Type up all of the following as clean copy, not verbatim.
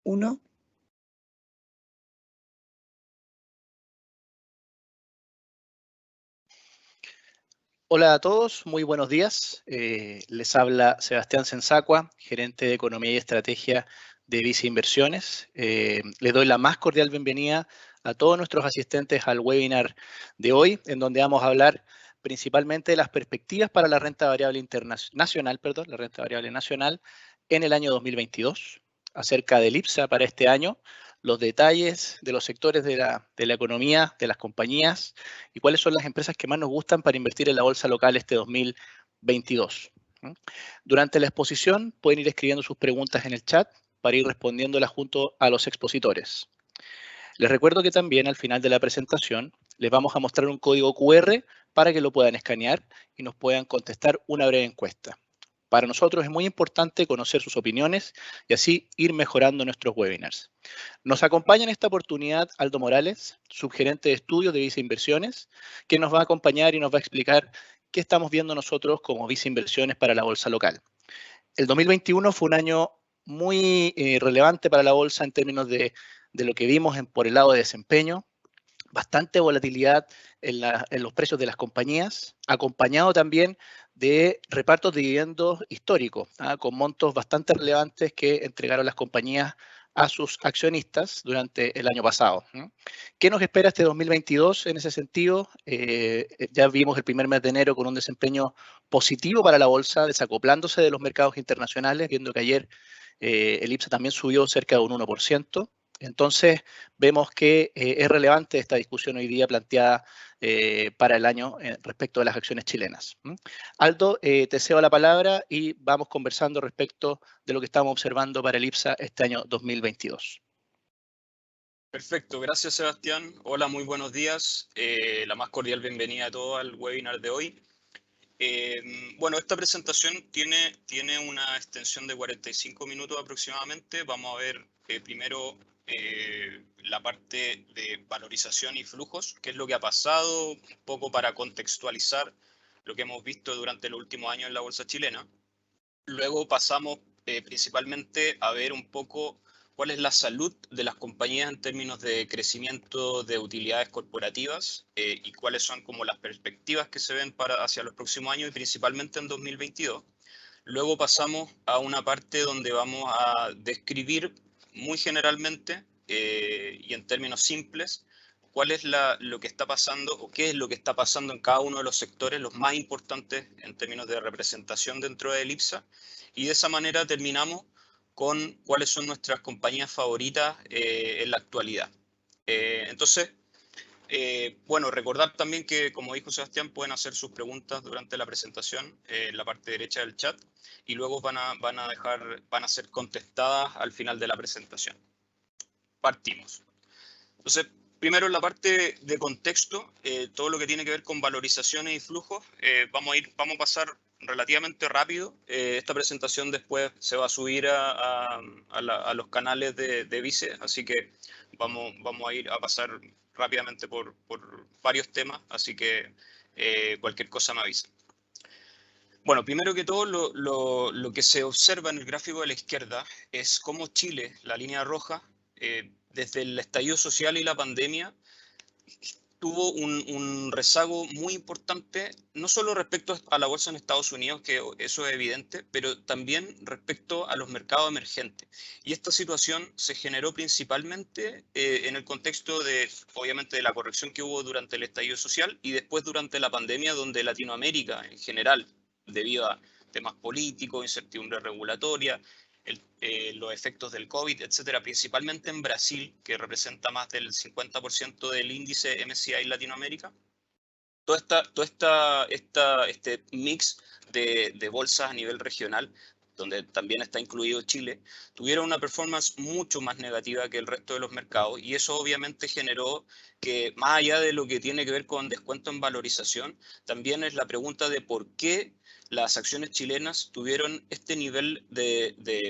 1. Hola a todos, muy buenos días. Les habla Sebastián Sensacua, gerente de Economía y Estrategia de Vice Inversiones. Les doy la más cordial bienvenida a todos nuestros asistentes al webinar de hoy, en donde vamos a hablar principalmente de las perspectivas para la renta variable nacional, la renta variable nacional en el año 2022, acerca del IPSA para este año, los detalles de los sectores de la economía, de las compañías, y cuáles son las empresas que más nos gustan para invertir en la bolsa local este 2022. Durante la exposición pueden ir escribiendo sus preguntas en el chat para ir respondiéndolas junto a los expositores. Les recuerdo que también al final de la presentación les vamos a mostrar un código QR para que lo puedan escanear y nos puedan contestar una breve encuesta. Para nosotros es muy importante conocer sus opiniones y así ir mejorando nuestros webinars. Nos acompaña en esta oportunidad Aldo Morales, subgerente de estudios de Vice Inversiones, que nos va a acompañar y nos va a explicar qué estamos viendo nosotros como Vice Inversiones para la bolsa local. El 2021 fue un año muy relevante para la bolsa en términos de lo que vimos por el lado de desempeño, bastante volatilidad en los precios de las compañías, acompañado también de repartos de dividendos históricos, con montos bastante relevantes que entregaron las compañías a sus accionistas durante el año pasado. ¿Qué nos espera este 2022 en ese sentido? Ya vimos el primer mes de enero con un desempeño positivo para la bolsa, desacoplándose de los mercados internacionales, viendo que ayer el IPSA también subió cerca de un 1%. Entonces, vemos que es relevante esta discusión hoy día planteada para el año respecto de las acciones chilenas. Aldo, te cedo la palabra y vamos conversando respecto de lo que estamos observando para el IPSA este año 2022. Perfecto, gracias Sebastián. Hola, muy buenos días. La más cordial bienvenida a todos al webinar de hoy. Bueno, esta presentación tiene una extensión de 45 minutos aproximadamente. Vamos a ver primero la parte de valorización y flujos, qué es lo que ha pasado, un poco para contextualizar lo que hemos visto durante los últimos años en la bolsa chilena. Luego pasamos principalmente a ver un poco cuál es la salud de las compañías en términos de crecimiento de utilidades corporativas y cuáles son como las perspectivas que se ven hacia los próximos años y principalmente en 2022. Luego pasamos a una parte donde vamos a describir muy generalmente y en términos simples cuál es lo que está pasando o qué es lo que está pasando en cada uno de los sectores, los más importantes en términos de representación dentro del IPSA. Y de esa manera terminamos con cuáles son nuestras compañías favoritas en la actualidad. Entonces, bueno, recordar también que, como dijo Sebastián, pueden hacer sus preguntas durante la presentación en la parte derecha del chat y luego van a ser contestadas al final de la presentación. Partimos. Entonces, primero en la parte de contexto, todo lo que tiene que ver con valorizaciones y flujos, vamos a pasar relativamente rápido. Esta presentación después se va a subir a los canales de Vice, así que vamos a pasar rápidamente por varios temas, así que cualquier cosa me avisa. Bueno, primero que todo, lo que se observa en el gráfico de la izquierda es cómo Chile, la línea roja, desde el estallido social y la pandemia, tuvo un rezago muy importante, no solo respecto a la bolsa en Estados Unidos, que eso es evidente, pero también respecto a los mercados emergentes. Y esta situación se generó principalmente en el contexto de, obviamente, de la corrección que hubo durante el estallido social y después durante la pandemia, donde Latinoamérica en general, debido a temas políticos, incertidumbre regulatoria, los efectos del COVID, etcétera, principalmente en Brasil, que representa más del 50% del índice MSCI Latinoamérica. Este mix de bolsas a nivel regional, donde también está incluido Chile, tuvieron una performance mucho más negativa que el resto de los mercados y eso obviamente generó que, más allá de lo que tiene que ver con descuento en valorización, también es la pregunta de por qué las acciones chilenas tuvieron este nivel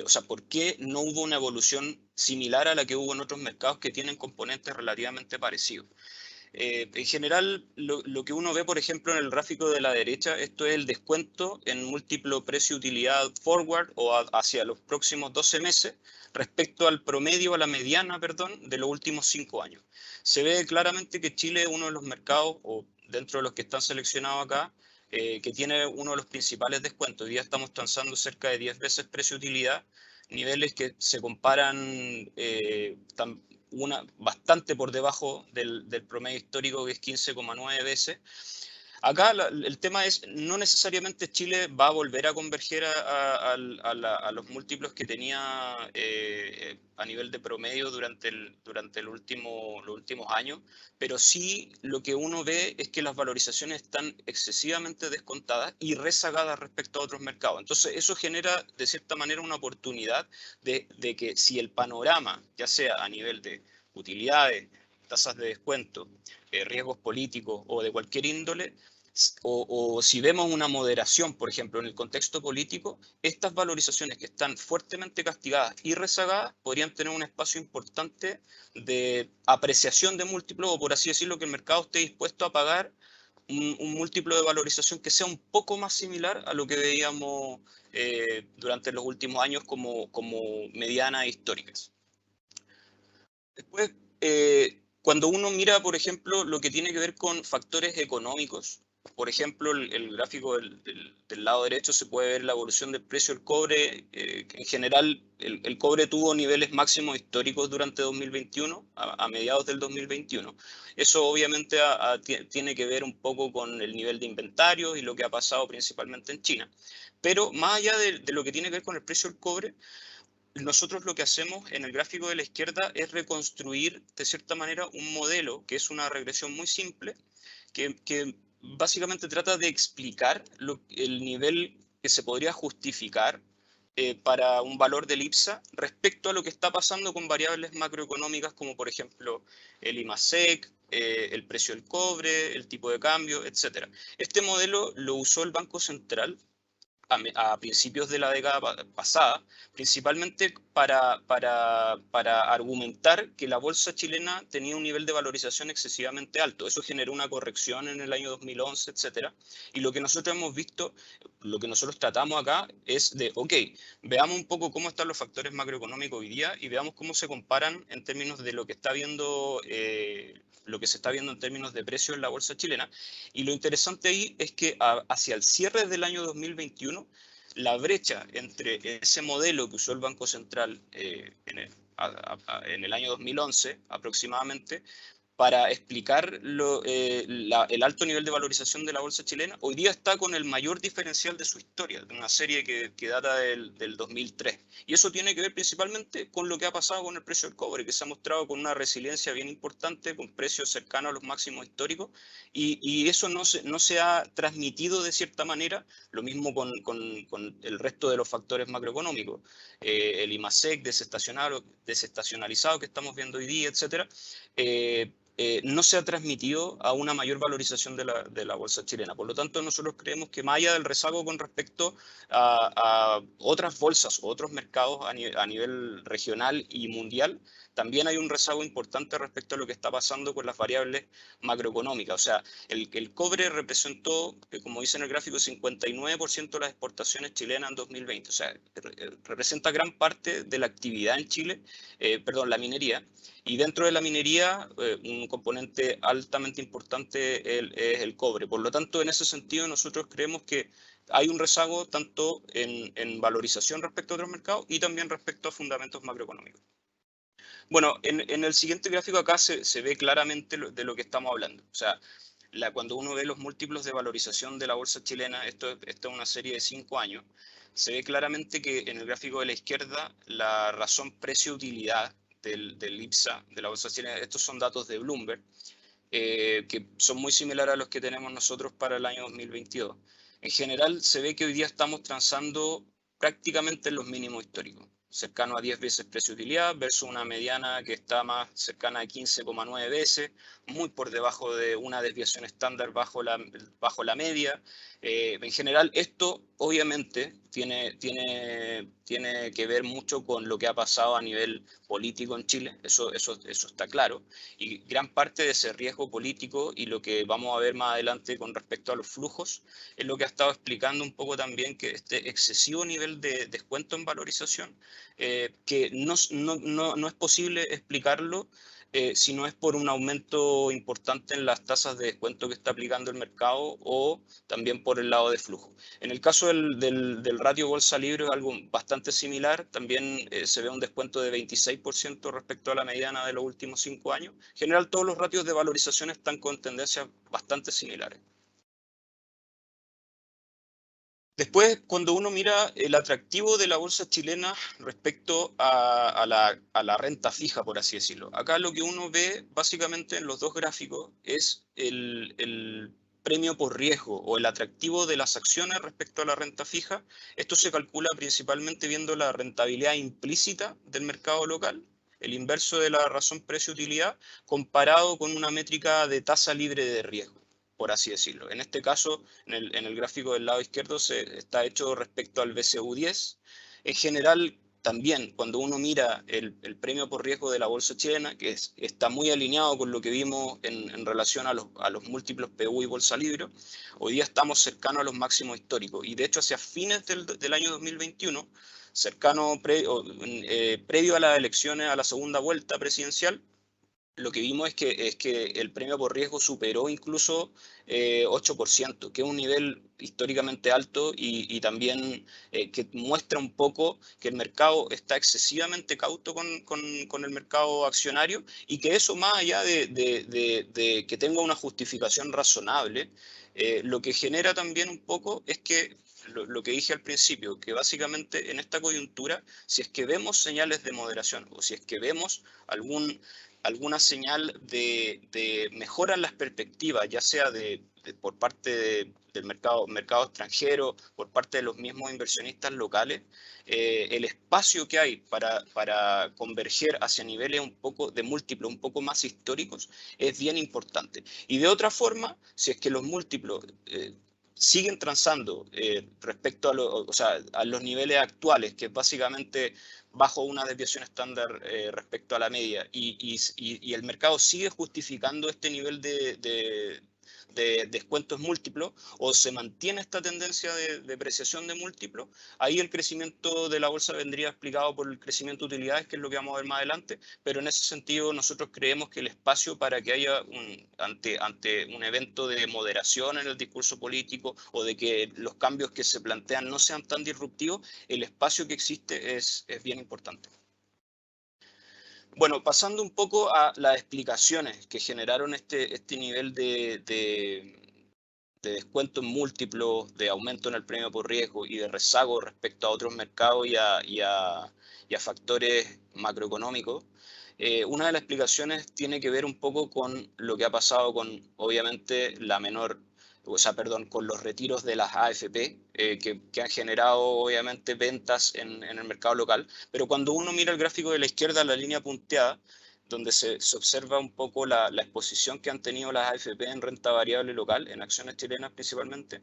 o sea, por qué no hubo una evolución similar a la que hubo en otros mercados que tienen componentes relativamente parecidos. En general, lo que uno ve, por ejemplo, en el gráfico de la derecha, esto es el descuento en múltiplo precio-utilidad forward o hacia los próximos 12 meses respecto al promedio, a la mediana, perdón, de los últimos 5 años. Se ve claramente que Chile es uno de los mercados, o dentro de los que están seleccionados acá, que tiene uno de los principales descuentos. Hoy día estamos transando cerca de 10 veces precio-utilidad, niveles que se comparan bastante por debajo del promedio histórico, que es 15,9 veces. Acá el tema es, no necesariamente Chile va a volver a converger a los múltiplos que tenía a nivel de promedio durante los últimos años, pero sí lo que uno ve es que las valorizaciones están excesivamente descontadas y rezagadas respecto a otros mercados. Entonces eso genera de cierta manera una oportunidad de que si el panorama, ya sea a nivel de utilidades, tasas de descuento, riesgos políticos o de cualquier índole, o si vemos una moderación, por ejemplo, en el contexto político, estas valorizaciones que están fuertemente castigadas y rezagadas podrían tener un espacio importante de apreciación de múltiplos, o por así decirlo, que el mercado esté dispuesto a pagar un múltiplo de valorización que sea un poco más similar a lo que veíamos durante los últimos años como medianas históricas. Después, cuando uno mira, por ejemplo, lo que tiene que ver con factores económicos, por ejemplo, el gráfico del lado derecho se puede ver la evolución del precio del cobre. En general, el cobre tuvo niveles máximos históricos durante 2021, a mediados del 2021. Eso obviamente tiene que ver un poco con el nivel de inventario y lo que ha pasado principalmente en China. Pero más allá de lo que tiene que ver con el precio del cobre, nosotros lo que hacemos en el gráfico de la izquierda es reconstruir de cierta manera un modelo que es una regresión muy simple que básicamente trata de explicar el nivel que se podría justificar para un valor del IPSA respecto a lo que está pasando con variables macroeconómicas como por ejemplo el IMASEC, el precio del cobre, el tipo de cambio, etc. Este modelo lo usó el Banco Central a principios de la década pasada, principalmente para argumentar que la bolsa chilena tenía un nivel de valorización excesivamente alto. Eso generó una corrección en el año 2011, etcétera. Y lo que nosotros hemos visto, lo que nosotros tratamos acá es de, ok, veamos un poco cómo están los factores macroeconómicos hoy día y veamos cómo se comparan en términos de lo que está viendo, lo que se está viendo en términos de precio en la bolsa chilena. Y lo interesante ahí es que hacia el cierre del año 2021, la brecha entre ese modelo que usó el Banco Central en el año 2011 aproximadamente, para explicar el alto nivel de valorización de la bolsa chilena, hoy día está con el mayor diferencial de su historia, de una serie que data del 2003. Y eso tiene que ver principalmente con lo que ha pasado con el precio del cobre, que se ha mostrado con una resiliencia bien importante, con precios cercanos a los máximos históricos, y eso no se ha transmitido de cierta manera, lo mismo con el resto de los factores macroeconómicos, el IMASEC desestacionalizado que estamos viendo hoy día, etcétera. No se ha transmitido a una mayor valorización de la bolsa chilena. Por lo tanto, nosotros creemos que más allá del rezago con respecto a otras bolsas o otros mercados a nivel regional y mundial, también hay un rezago importante respecto a lo que está pasando con las variables macroeconómicas. O sea, el cobre representó, como dice en el gráfico, 59% de las exportaciones chilenas en 2020. O sea, representa gran parte de la actividad en Chile, la minería. Y dentro de la minería, un componente altamente importante es el cobre. Por lo tanto, en ese sentido, nosotros creemos que hay un rezago tanto en valorización respecto a otros mercados y también respecto a fundamentos macroeconómicos. Bueno, en el siguiente gráfico acá se ve claramente de lo que estamos hablando. O sea, cuando uno ve los múltiplos de valorización de la bolsa chilena, esto es una serie de 5 años, se ve claramente que en el gráfico de la izquierda la razón precio-utilidad del IPSA, de la bolsa chilena, estos son datos de Bloomberg, que son muy similares a los que tenemos nosotros para el año 2022. En general se ve que hoy día estamos transando prácticamente en los mínimos históricos. cercano a 10 veces precio-utilidad, versus una mediana que está más cercana a 15,9 veces, muy por debajo de una desviación estándar bajo la media. En general, esto obviamente tiene que ver mucho con lo que ha pasado a nivel político en Chile, eso está claro, y gran parte de ese riesgo político y lo que vamos a ver más adelante con respecto a los flujos es lo que ha estado explicando un poco también que este excesivo nivel de descuento en valorización, que no es posible explicarlo si no es por un aumento importante en las tasas de descuento que está aplicando el mercado o también por el lado de flujo. En el caso del ratio bolsa libre es algo bastante similar, también se ve un descuento de 26% respecto a la mediana de los últimos 5 años. En general todos los ratios de valorización están con tendencias bastante similares. Después, cuando uno mira el atractivo de la bolsa chilena respecto a la renta fija, por así decirlo, acá lo que uno ve básicamente en los dos gráficos es el premio por riesgo o el atractivo de las acciones respecto a la renta fija. Esto se calcula principalmente viendo la rentabilidad implícita del mercado local, el inverso de la razón precio-utilidad, comparado con una métrica de tasa libre de riesgo, por así decirlo. En este caso, en el gráfico del lado izquierdo está hecho respecto al BCU10. En general, también cuando uno mira el premio por riesgo de la bolsa chilena, que está muy alineado con lo que vimos en relación a los múltiplos PU y bolsa libre, hoy día estamos cercanos a los máximos históricos. Y de hecho, hacia fines del año 2021, previo a las elecciones, a la segunda vuelta presidencial, lo que vimos es que el premio por riesgo superó incluso 8%, que es un nivel históricamente alto y también que muestra un poco que el mercado está excesivamente cauto con el mercado accionario y que eso, más allá de que tenga una justificación razonable, lo que genera también un poco es que lo que dije al principio, que básicamente en esta coyuntura, si es que vemos señales de moderación o si es que vemos alguna señal de mejora en las perspectivas, ya sea por parte del mercado extranjero, por parte de los mismos inversionistas locales, el espacio que hay para converger hacia niveles un poco de múltiplos un poco más históricos es bien importante. Y de otra forma, si es que los múltiplos siguen transando respecto a los niveles actuales, que es básicamente bajo una desviación estándar respecto a la media, y el mercado sigue justificando este nivel de descuentos múltiplos, o se mantiene esta tendencia de depreciación de múltiplos, ahí el crecimiento de la bolsa vendría explicado por el crecimiento de utilidades, que es lo que vamos a ver más adelante, pero en ese sentido nosotros creemos que el espacio para que haya ante un evento de moderación en el discurso político o de que los cambios que se plantean no sean tan disruptivos, el espacio que existe es bien importante. Bueno, pasando un poco a las explicaciones que generaron este nivel de descuento en múltiplos, de aumento en el premio por riesgo y de rezago respecto a otros mercados y a factores macroeconómicos. Una de las explicaciones tiene que ver un poco con lo que ha pasado con, obviamente, con los retiros de las AFP, que han generado, obviamente, ventas en el mercado local. Pero cuando uno mira el gráfico de la izquierda, la línea punteada, donde se observa un poco la exposición que han tenido las AFP en renta variable local, en acciones chilenas principalmente,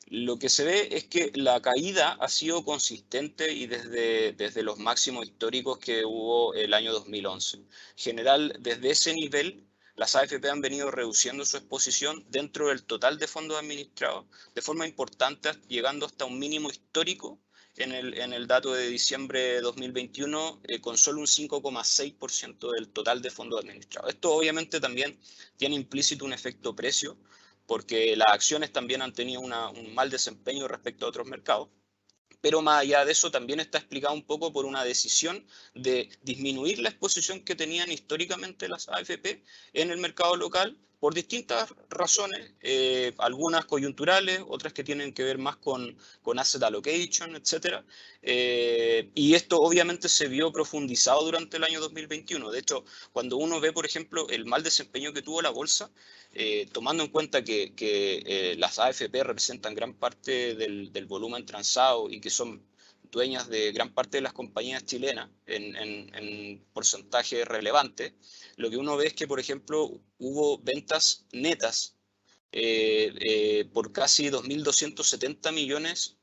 lo que se ve es que la caída ha sido consistente y desde los máximos históricos que hubo el año 2011. En general, desde ese nivel, las AFP han venido reduciendo su exposición dentro del total de fondos administrados de forma importante, llegando hasta un mínimo histórico en el dato de diciembre de 2021, con solo un 5,6% del total de fondos administrados. Esto obviamente también tiene implícito un efecto precio, porque las acciones también han tenido un mal desempeño respecto a otros mercados. Pero más allá de eso, también está explicado un poco por una decisión de disminuir la exposición que tenían históricamente las AFP en el mercado local por distintas razones, algunas coyunturales, otras que tienen que ver más con asset allocation, etc. Y esto obviamente se vio profundizado durante el año 2021. De hecho, cuando uno ve, por ejemplo, el mal desempeño que tuvo la bolsa, tomando en cuenta que las AFP representan gran parte del volumen transado y que son dueñas de gran parte de las compañías chilenas en porcentaje relevante, lo que uno ve es que, por ejemplo, hubo ventas netas por casi 2.270 millones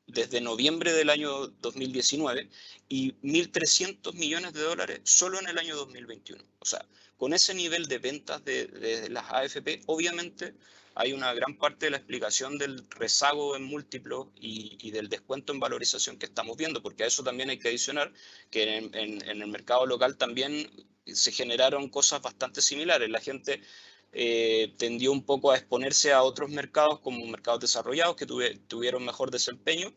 desde noviembre del año 2019 y 1.300 millones de dólares solo en el año 2021. O sea, con ese nivel de ventas de las AFP, obviamente hay una gran parte de la explicación del rezago en múltiplos y del descuento en valorización que estamos viendo, porque a eso también hay que adicionar que en el mercado local también se generaron cosas bastante similares. La gente tendió un poco a exponerse a otros mercados como mercados desarrollados que tuvieron mejor desempeño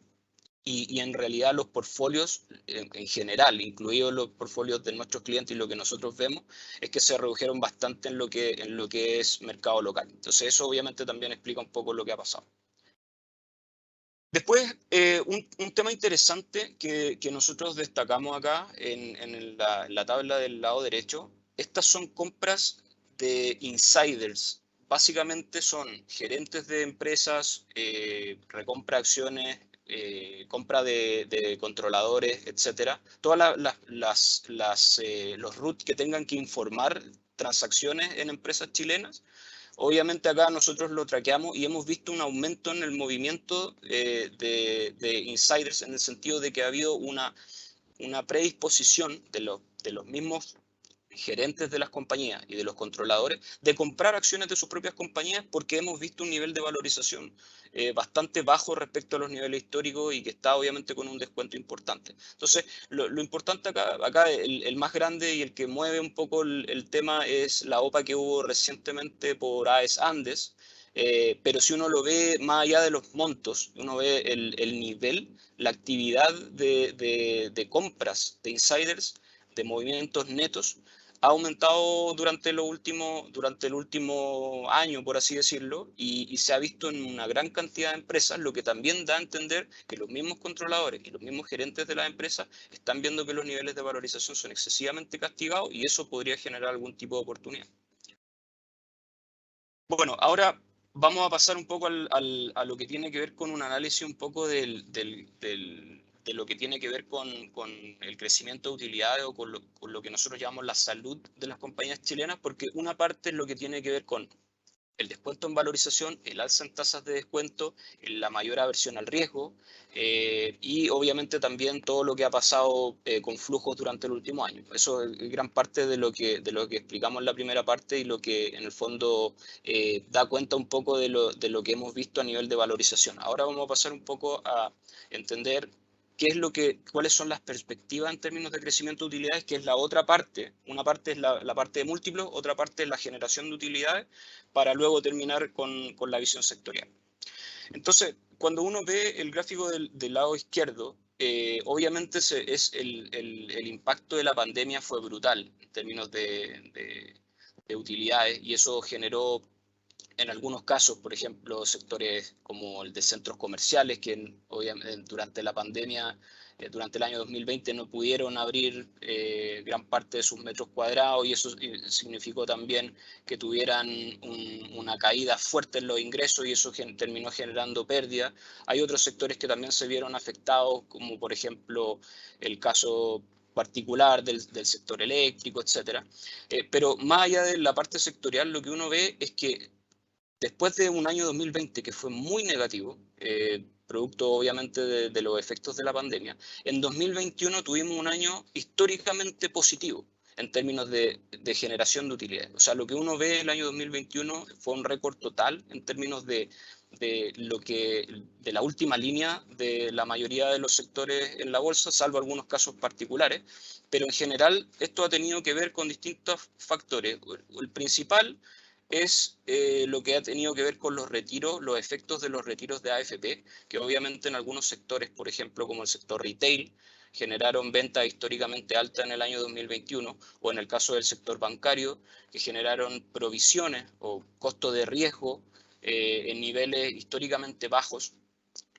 y en realidad los portfolios en general, incluidos los portfolios de nuestros clientes y lo que nosotros vemos, es que se redujeron bastante en lo que es mercado local. Entonces eso obviamente también explica un poco lo que ha pasado. Después, un tema interesante que nosotros destacamos acá en la tabla del lado derecho, estas son compras de insiders. Básicamente son gerentes de empresas, recompra de acciones, compra de controladores, etcétera. Todas los RUT que tengan que informar transacciones en empresas chilenas. Obviamente acá nosotros lo traqueamos y hemos visto un aumento en el movimiento de insiders en el sentido de que ha habido una predisposición de los mismos gerentes de las compañías y de los controladores de comprar acciones de sus propias compañías porque hemos visto un nivel de valorización bastante bajo respecto a los niveles históricos y que está obviamente con un descuento importante. Entonces, lo importante acá el más grande y el que mueve un poco el tema es la OPA que hubo recientemente por AES Andes, pero si uno lo ve más allá de los montos, uno ve el nivel, la actividad de compras de insiders, de movimientos netos, ha aumentado durante el último año, por así decirlo, y se ha visto en una gran cantidad de empresas, lo que también da a entender que los mismos controladores y los mismos gerentes de las empresas están viendo que los niveles de valorización son excesivamente castigados y eso podría generar algún tipo de oportunidad. Bueno, ahora vamos a pasar un poco a lo que tiene que ver con un análisis un poco de lo que tiene que ver con el crecimiento de utilidades o con lo que nosotros llamamos la salud de las compañías chilenas, porque una parte es lo que tiene que ver con el descuento en valorización, el alza en tasas de descuento, la mayor aversión al riesgo y obviamente también todo lo que ha pasado con flujos durante el último año. Eso es gran parte de lo que explicamos en la primera parte y lo que en el fondo da cuenta un poco de lo que hemos visto a nivel de valorización. Ahora vamos a pasar un poco a entender cuáles son las perspectivas en términos de crecimiento de utilidades, que es la otra parte. Una parte es la parte de múltiplos, otra parte es la generación de utilidades, para luego terminar con la visión sectorial. Entonces, cuando uno ve el gráfico del lado izquierdo, obviamente el impacto de la pandemia fue brutal en términos de utilidades y eso generó en algunos casos, por ejemplo, sectores como el de centros comerciales, que obviamente durante la pandemia, durante el año 2020, no pudieron abrir gran parte de sus metros cuadrados y eso significó también que tuvieran una caída fuerte en los ingresos y eso terminó generando pérdidas. Hay otros sectores que también se vieron afectados, como por ejemplo el caso particular del sector eléctrico, etcétera. Pero más allá de la parte sectorial, lo que uno ve es que después de un año 2020 que fue muy negativo, producto obviamente de los efectos de la pandemia, en 2021 tuvimos un año históricamente positivo en términos de generación de utilidades. O sea, lo que uno ve el año 2021 fue un récord total en términos de la última línea de la mayoría de los sectores en la bolsa, salvo algunos casos particulares, pero en general esto ha tenido que ver con distintos factores. El principal es lo que ha tenido que ver con los retiros, los efectos de los retiros de AFP, que obviamente en algunos sectores, por ejemplo, como el sector retail, generaron ventas históricamente altas en el año 2021, o en el caso del sector bancario, que generaron provisiones o costo de riesgo en niveles históricamente bajos.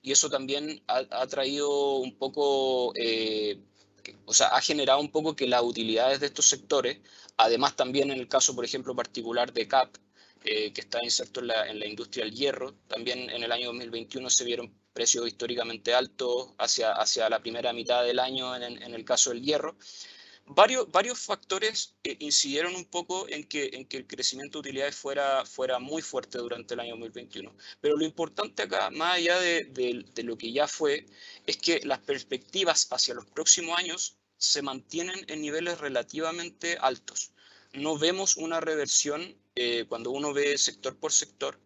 Y eso también ha traído un poco, o sea, ha generado un poco que las utilidades de estos sectores, además también en el caso, por ejemplo, particular de CAP, que está inserto en la industria del hierro. También en el año 2021 se vieron precios históricamente altos hacia la primera mitad del año en el caso del hierro. Varios factores incidieron un poco en que el crecimiento de utilidades fuera muy fuerte durante el año 2021. Pero lo importante acá, más allá de lo que ya fue, es que las perspectivas hacia los próximos años se mantienen en niveles relativamente altos. No vemos una reversión, cuando uno ve sector por sector,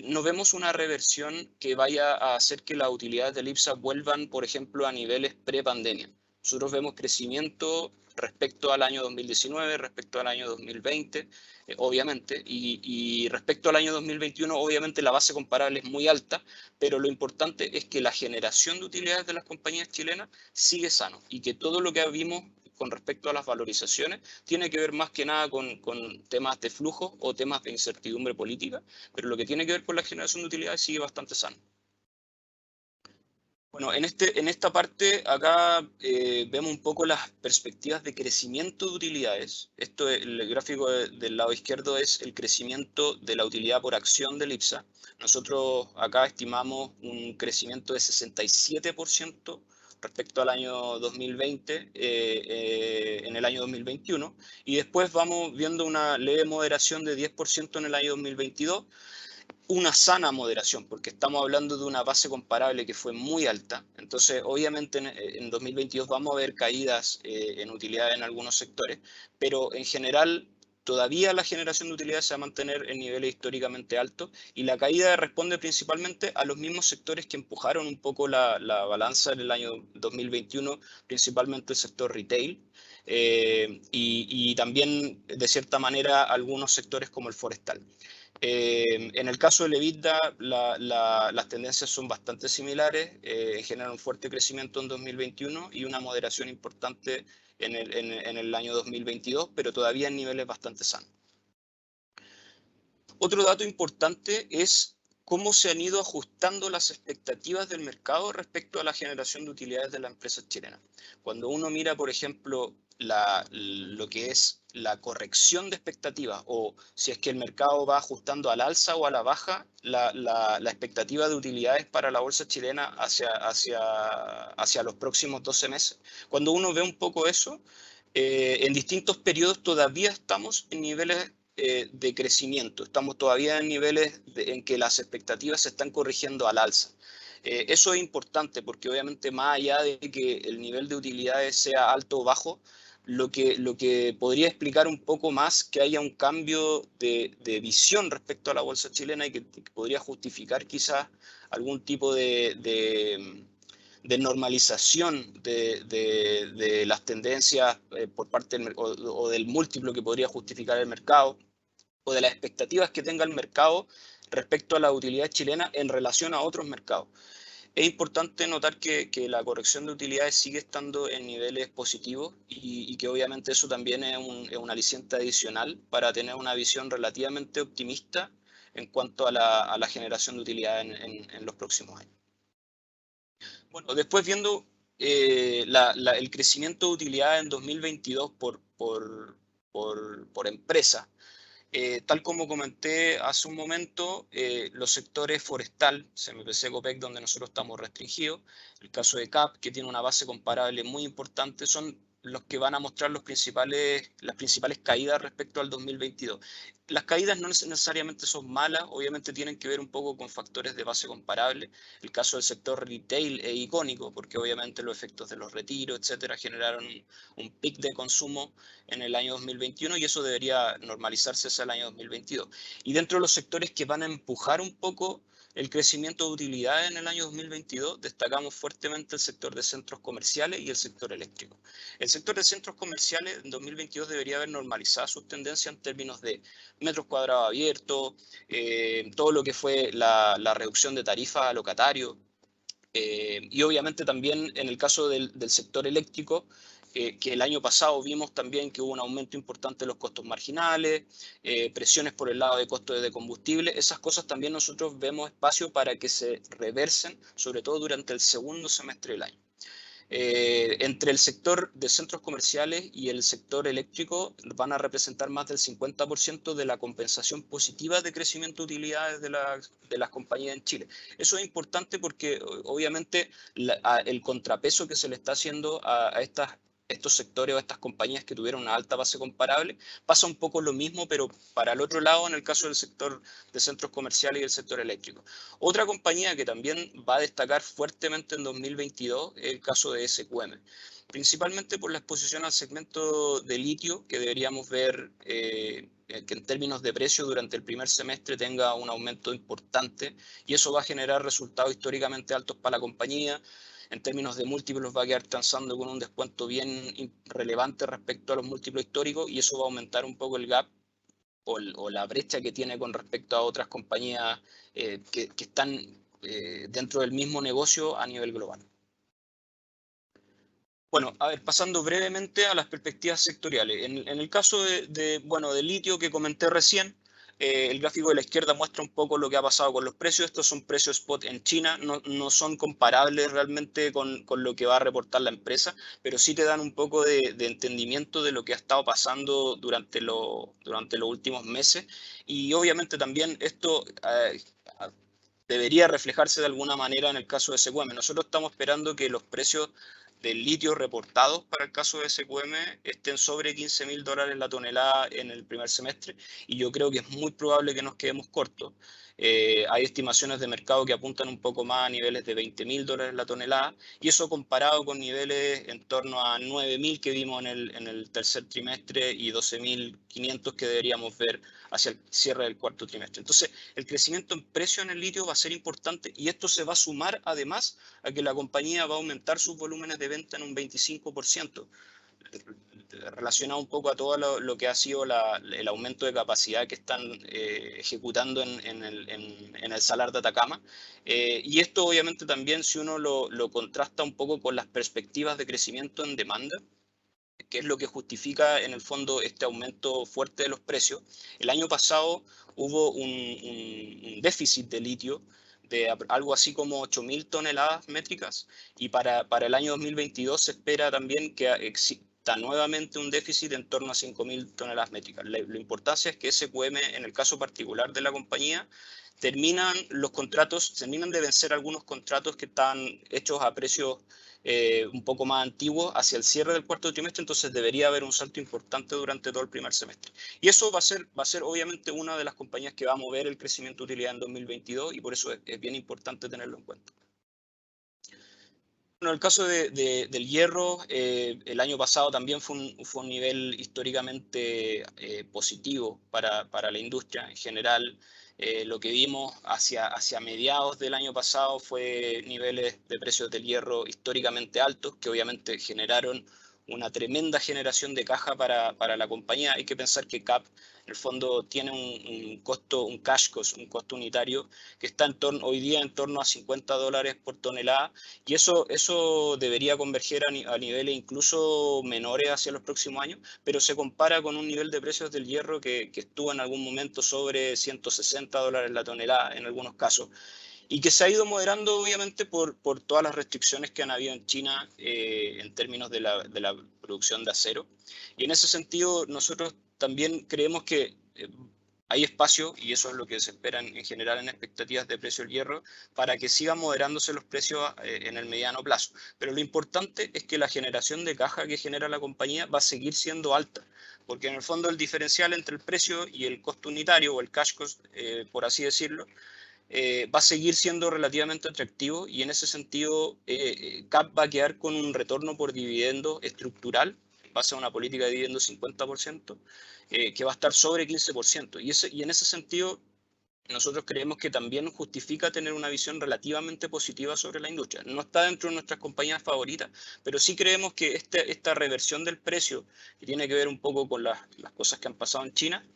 no vemos una reversión que vaya a hacer que las utilidades del IPSA vuelvan, por ejemplo, a niveles pre-pandemia. Nosotros vemos crecimiento respecto al año 2019, respecto al año 2020, obviamente, y respecto al año 2021, obviamente la base comparable es muy alta, pero lo importante es que la generación de utilidades de las compañías chilenas sigue sano y que todo lo que vimos con respecto a las valorizaciones tiene que ver más que nada con temas de flujo o temas de incertidumbre política, pero lo que tiene que ver con la generación de utilidades sigue bastante sano. Bueno, en esta parte acá vemos un poco las perspectivas de crecimiento de utilidades. El gráfico del lado izquierdo es el crecimiento de la utilidad por acción del IPSA. Nosotros acá estimamos un crecimiento de 67% respecto al año 2020 en el año 2021, y después vamos viendo una leve moderación de 10% en el año 2022, una sana moderación, porque estamos hablando de una base comparable que fue muy alta. Entonces, obviamente, en 2022 vamos a ver caídas en utilidades en algunos sectores, pero en general todavía la generación de utilidades se va a mantener en niveles históricamente altos, y la caída responde principalmente a los mismos sectores que empujaron un poco la balanza en el año 2021, principalmente el sector retail, y también, de cierta manera, algunos sectores como el forestal. En el caso del EBITDA, las tendencias son bastante similares, generan un fuerte crecimiento en 2021 y una moderación importante en el año 2022, pero todavía en niveles bastante sanos. Otro dato importante es cómo se han ido ajustando las expectativas del mercado respecto a la generación de utilidades de las empresas chilenas. Cuando uno mira, por ejemplo, lo que es la corrección de expectativas, o si es que el mercado va ajustando al alza o a la baja la expectativa de utilidades para la bolsa chilena hacia los próximos 12 meses. Cuando uno ve un poco eso, en distintos periodos todavía estamos en niveles de crecimiento. Estamos todavía en niveles en que las expectativas se están corrigiendo al alza. Eso es importante porque obviamente, más allá de que el nivel de utilidades sea alto o bajo, lo que podría explicar un poco más que haya un cambio de visión respecto a la bolsa chilena, y que podría justificar quizás algún tipo de normalización de las tendencias por parte o del múltiplo que podría justificar el mercado, o de las expectativas que tenga el mercado respecto a la utilidad chilena en relación a otros mercados. Es importante notar que la corrección de utilidades sigue estando en niveles positivos, y que obviamente eso también es un aliciente adicional para tener una visión relativamente optimista en cuanto a la generación de utilidades en los próximos años. Bueno, después viendo el crecimiento de utilidades en 2022 por empresa. Tal como comenté hace un momento, los sectores forestal, CMPC, Copec, donde nosotros estamos restringidos, el caso de CAP, que tiene una base comparable muy importante, son los que van a mostrar las principales caídas respecto al 2022. Las caídas no necesariamente son malas, obviamente tienen que ver un poco con factores de base comparable. El caso del sector retail es icónico porque obviamente los efectos de los retiros, etcétera, generaron un pic de consumo en el año 2021, y eso debería normalizarse hacia el año 2022. Y dentro de los sectores que van a empujar un poco el crecimiento de utilidades en el año 2022, destacamos fuertemente el sector de centros comerciales y el sector eléctrico. El sector de centros comerciales en 2022 debería haber normalizado sus tendencias en términos de metros cuadrados abiertos, todo lo que fue la reducción de tarifas a locatarios, y obviamente también en el caso del sector eléctrico, que el año pasado vimos también que hubo un aumento importante de los costos marginales, presiones por el lado de costos de combustible. Esas cosas también nosotros vemos espacio para que se reversen, sobre todo durante el segundo semestre del año. Entre el sector de centros comerciales y el sector eléctrico van a representar más del 50% de la compensación positiva de crecimiento de utilidades de las compañías en Chile. Eso es importante porque obviamente el contrapeso que se le está haciendo a estos sectores o a estas compañías que tuvieron una alta base comparable, pasa un poco lo mismo, pero para el otro lado en el caso del sector de centros comerciales y el sector eléctrico. Otra compañía que también va a destacar fuertemente en 2022 es el caso de SQM, principalmente por la exposición al segmento de litio, que deberíamos ver que en términos de precio durante el primer semestre tenga un aumento importante, y eso va a generar resultados históricamente altos para la compañía. En términos de múltiplos va a quedar transando con un descuento bien relevante respecto a los múltiplos históricos, y eso va a aumentar un poco el gap o la brecha que tiene con respecto a otras compañías que están dentro del mismo negocio a nivel global. Bueno, a ver, pasando brevemente a las perspectivas sectoriales. En el caso del litio que comenté recién, el gráfico de la izquierda muestra un poco lo que ha pasado con los precios. Estos son precios spot en China, no son comparables realmente con lo que va a reportar la empresa, pero sí te dan un poco de entendimiento de lo que ha estado pasando durante los últimos meses. Y obviamente también esto debería reflejarse de alguna manera en el caso de SQM. Nosotros estamos esperando que los precios del litio reportados para el caso de SQM estén sobre $15.000 la tonelada en el primer semestre, y yo creo que es muy probable que nos quedemos cortos. Hay estimaciones de mercado que apuntan un poco más a niveles de $20.000 la tonelada, y eso comparado con niveles en torno a 9.000 que vimos en el tercer trimestre y 12.500 que deberíamos ver hacia el cierre del cuarto trimestre. Entonces, el crecimiento en precio en el litio va a ser importante, y esto se va a sumar además a que la compañía va a aumentar sus volúmenes de venta en un 25%, relacionado un poco a todo lo que ha sido el aumento de capacidad que están ejecutando en el Salar de Atacama. Y esto obviamente también, si uno lo contrasta un poco con las perspectivas de crecimiento en demanda, que es lo que justifica en el fondo este aumento fuerte de los precios. El año pasado hubo un déficit de litio de algo así como 8.000 toneladas métricas, y para el año 2022 se espera también que exista nuevamente un déficit en torno a 5.000 toneladas métricas. La importancia es que SQM, en el caso particular de la compañía, terminan de vencer algunos contratos que están hechos a precios un poco más antiguo hacia el cierre del cuarto trimestre, entonces debería haber un salto importante durante todo el primer semestre. Y eso va a ser obviamente una de las compañías que va a mover el crecimiento de utilidad en 2022, y por eso es bien importante tenerlo en cuenta. Bueno, el caso del hierro, el año pasado también fue un nivel históricamente positivo para la industria en general. Lo que vimos hacia mediados del año pasado fue niveles de precios del hierro históricamente altos, que obviamente generaron una tremenda generación de caja para la compañía. Hay que pensar que CAP, en el fondo, tiene un costo, un cash cost, un costo unitario, que está hoy día en torno a $50 por tonelada, y eso debería converger a niveles incluso menores hacia los próximos años, pero se compara con un nivel de precios del hierro que estuvo en algún momento sobre $160 la tonelada en algunos casos, y que se ha ido moderando obviamente por todas las restricciones que han habido en China en términos de la producción de acero. Y en ese sentido nosotros también creemos que hay espacio, y eso es lo que se espera en general en expectativas de precio del hierro, para que sigan moderándose los precios en el mediano plazo. Pero lo importante es que la generación de caja que genera la compañía va a seguir siendo alta, porque en el fondo el diferencial entre el precio y el costo unitario, o el cash cost, por así decirlo, va a seguir siendo relativamente atractivo, y en ese sentido CAP va a quedar con un retorno por dividendo estructural, base a una política de dividendo 50%, que va a estar sobre 15%. Y en ese sentido, nosotros creemos que también justifica tener una visión relativamente positiva sobre la industria. No está dentro de nuestras compañías favoritas, pero sí creemos que esta reversión del precio, que tiene que ver un poco con las cosas que han pasado en China,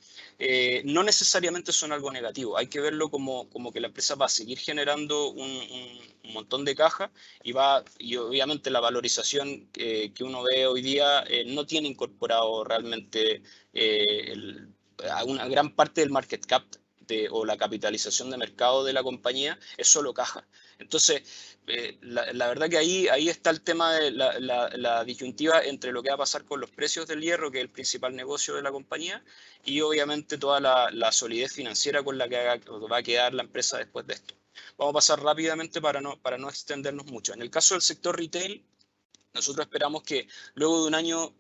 no necesariamente son algo negativo. Hay que verlo como que la empresa va a seguir generando un montón de caja, y obviamente la valorización que uno ve hoy día no tiene incorporado realmente a una gran parte del market cap o la capitalización de mercado de la compañía es solo caja. Entonces, la verdad que ahí está el tema de la disyuntiva entre lo que va a pasar con los precios del hierro, que es el principal negocio de la compañía, y obviamente toda la solidez financiera con la que va a quedar la empresa después de esto. Vamos a pasar rápidamente para no extendernos mucho. En el caso del sector retail, nosotros esperamos que luego de un año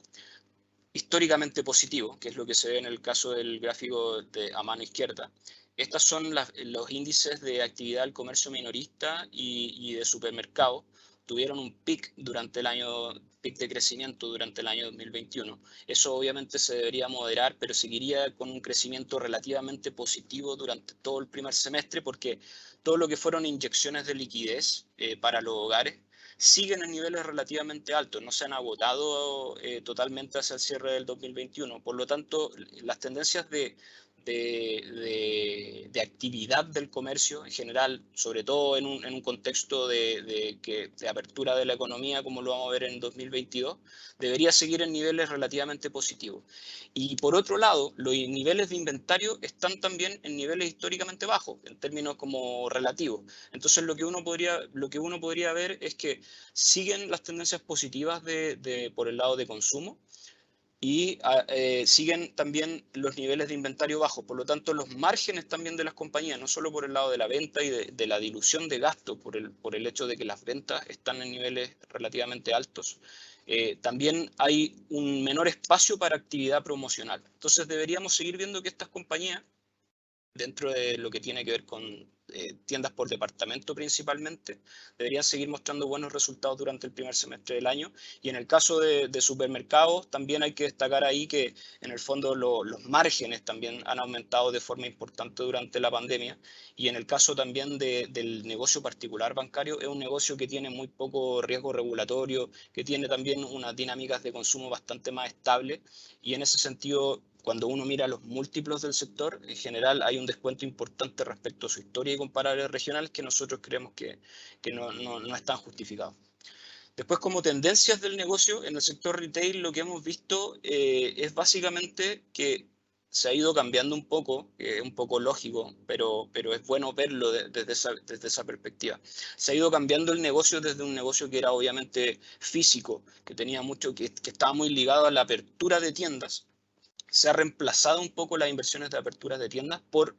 históricamente positivo, que es lo que se ve en el caso del gráfico a mano izquierda, estos son los índices de actividad del comercio minorista y de supermercado. Tuvieron un pic de crecimiento durante el año 2021. Eso obviamente se debería moderar, pero seguiría con un crecimiento relativamente positivo durante todo el primer semestre, porque todo lo que fueron inyecciones de liquidez para los hogares siguen en niveles relativamente altos, no se han agotado totalmente hacia el cierre del 2021. Por lo tanto, las tendencias de actividad del comercio en general, sobre todo en un contexto de apertura de la economía, como lo vamos a ver en 2022, debería seguir en niveles relativamente positivos. Y por otro lado, los niveles de inventario están también en niveles históricamente bajos, en términos como relativos. Entonces, lo que uno podría ver es que siguen las tendencias positivas por el lado de consumo, y siguen también los niveles de inventario bajos. Por lo tanto, los márgenes también de las compañías, no solo por el lado de la venta y de la dilución de gastos, por el hecho de que las ventas están en niveles relativamente altos, también hay un menor espacio para actividad promocional. Entonces, deberíamos seguir viendo que estas compañías, dentro de lo que tiene que ver con tiendas por departamento principalmente, deberían seguir mostrando buenos resultados durante el primer semestre del año. Y en el caso de supermercados, también hay que destacar ahí que en el fondo los márgenes también han aumentado de forma importante durante la pandemia. Y en el caso también del negocio particular bancario, es un negocio que tiene muy poco riesgo regulatorio, que tiene también unas dinámicas de consumo bastante más estables. Y en ese sentido, cuando uno mira los múltiplos del sector, en general hay un descuento importante respecto a su historia y comparables regionales que nosotros creemos que no están justificados. Después, como tendencias del negocio, en el sector retail lo que hemos visto es básicamente que se ha ido cambiando un poco, es un poco lógico, pero es bueno verlo desde esa perspectiva. Se ha ido cambiando el negocio desde un negocio que era obviamente físico, que tenía que estaba muy ligado a la apertura de tiendas. Se ha reemplazado un poco las inversiones de aperturas de tiendas por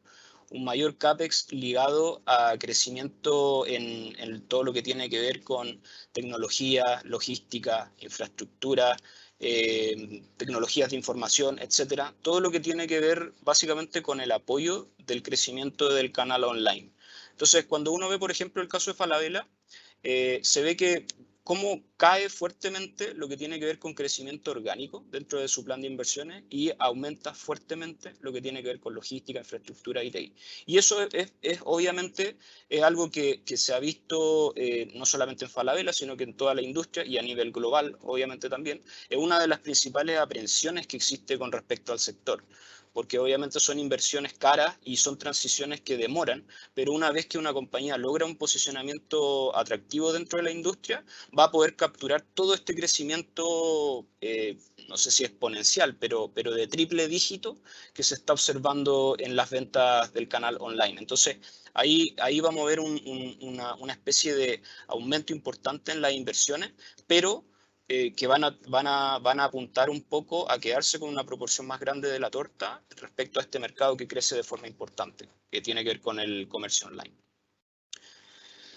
un mayor CAPEX ligado a crecimiento en todo lo que tiene que ver con tecnología, logística, infraestructura, tecnologías de información, etcétera. Todo lo que tiene que ver básicamente con el apoyo del crecimiento del canal online. Entonces, cuando uno ve, por ejemplo, el caso de Falabella, se ve que cómo cae fuertemente lo que tiene que ver con crecimiento orgánico dentro de su plan de inversiones y aumenta fuertemente lo que tiene que ver con logística, infraestructura y TI. Y eso es obviamente algo que se ha visto no solamente en Falabella, sino que en toda la industria y a nivel global, obviamente también, es una de las principales aprensiones que existe con respecto al sector, porque obviamente son inversiones caras y son transiciones que demoran, pero una vez que una compañía logra un posicionamiento atractivo dentro de la industria, va a poder capturar todo este crecimiento, no sé si exponencial, pero de triple dígito que se está observando en las ventas del canal online. Entonces, ahí vamos a ver una especie de aumento importante en las inversiones, pero que van a apuntar un poco a quedarse con una proporción más grande de la torta respecto a este mercado que crece de forma importante, que tiene que ver con el comercio online.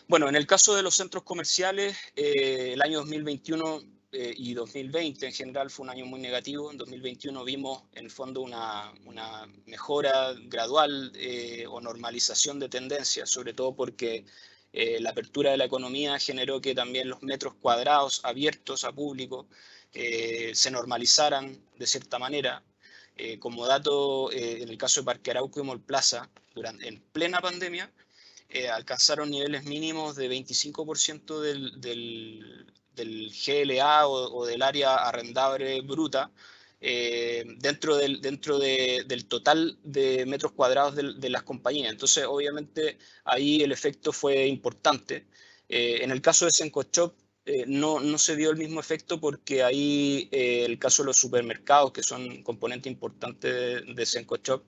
Bueno, en el caso de los centros comerciales, el año 2021 y 2020 en general fue un año muy negativo. En 2021 vimos en el fondo una mejora gradual o normalización de tendencias, sobre todo porque la apertura de la economía generó que también los metros cuadrados abiertos a público se normalizaran de cierta manera. Como dato, en el caso de Parque Arauco y Mallplaza, en plena pandemia, alcanzaron niveles mínimos de 25% del GLA o del área arrendable bruta dentro del total de metros cuadrados de las compañías. Entonces, obviamente, ahí el efecto fue importante. En el caso de Sencochop, no se vio el mismo efecto porque ahí el caso de los supermercados, que son un componente importante de Sencochop,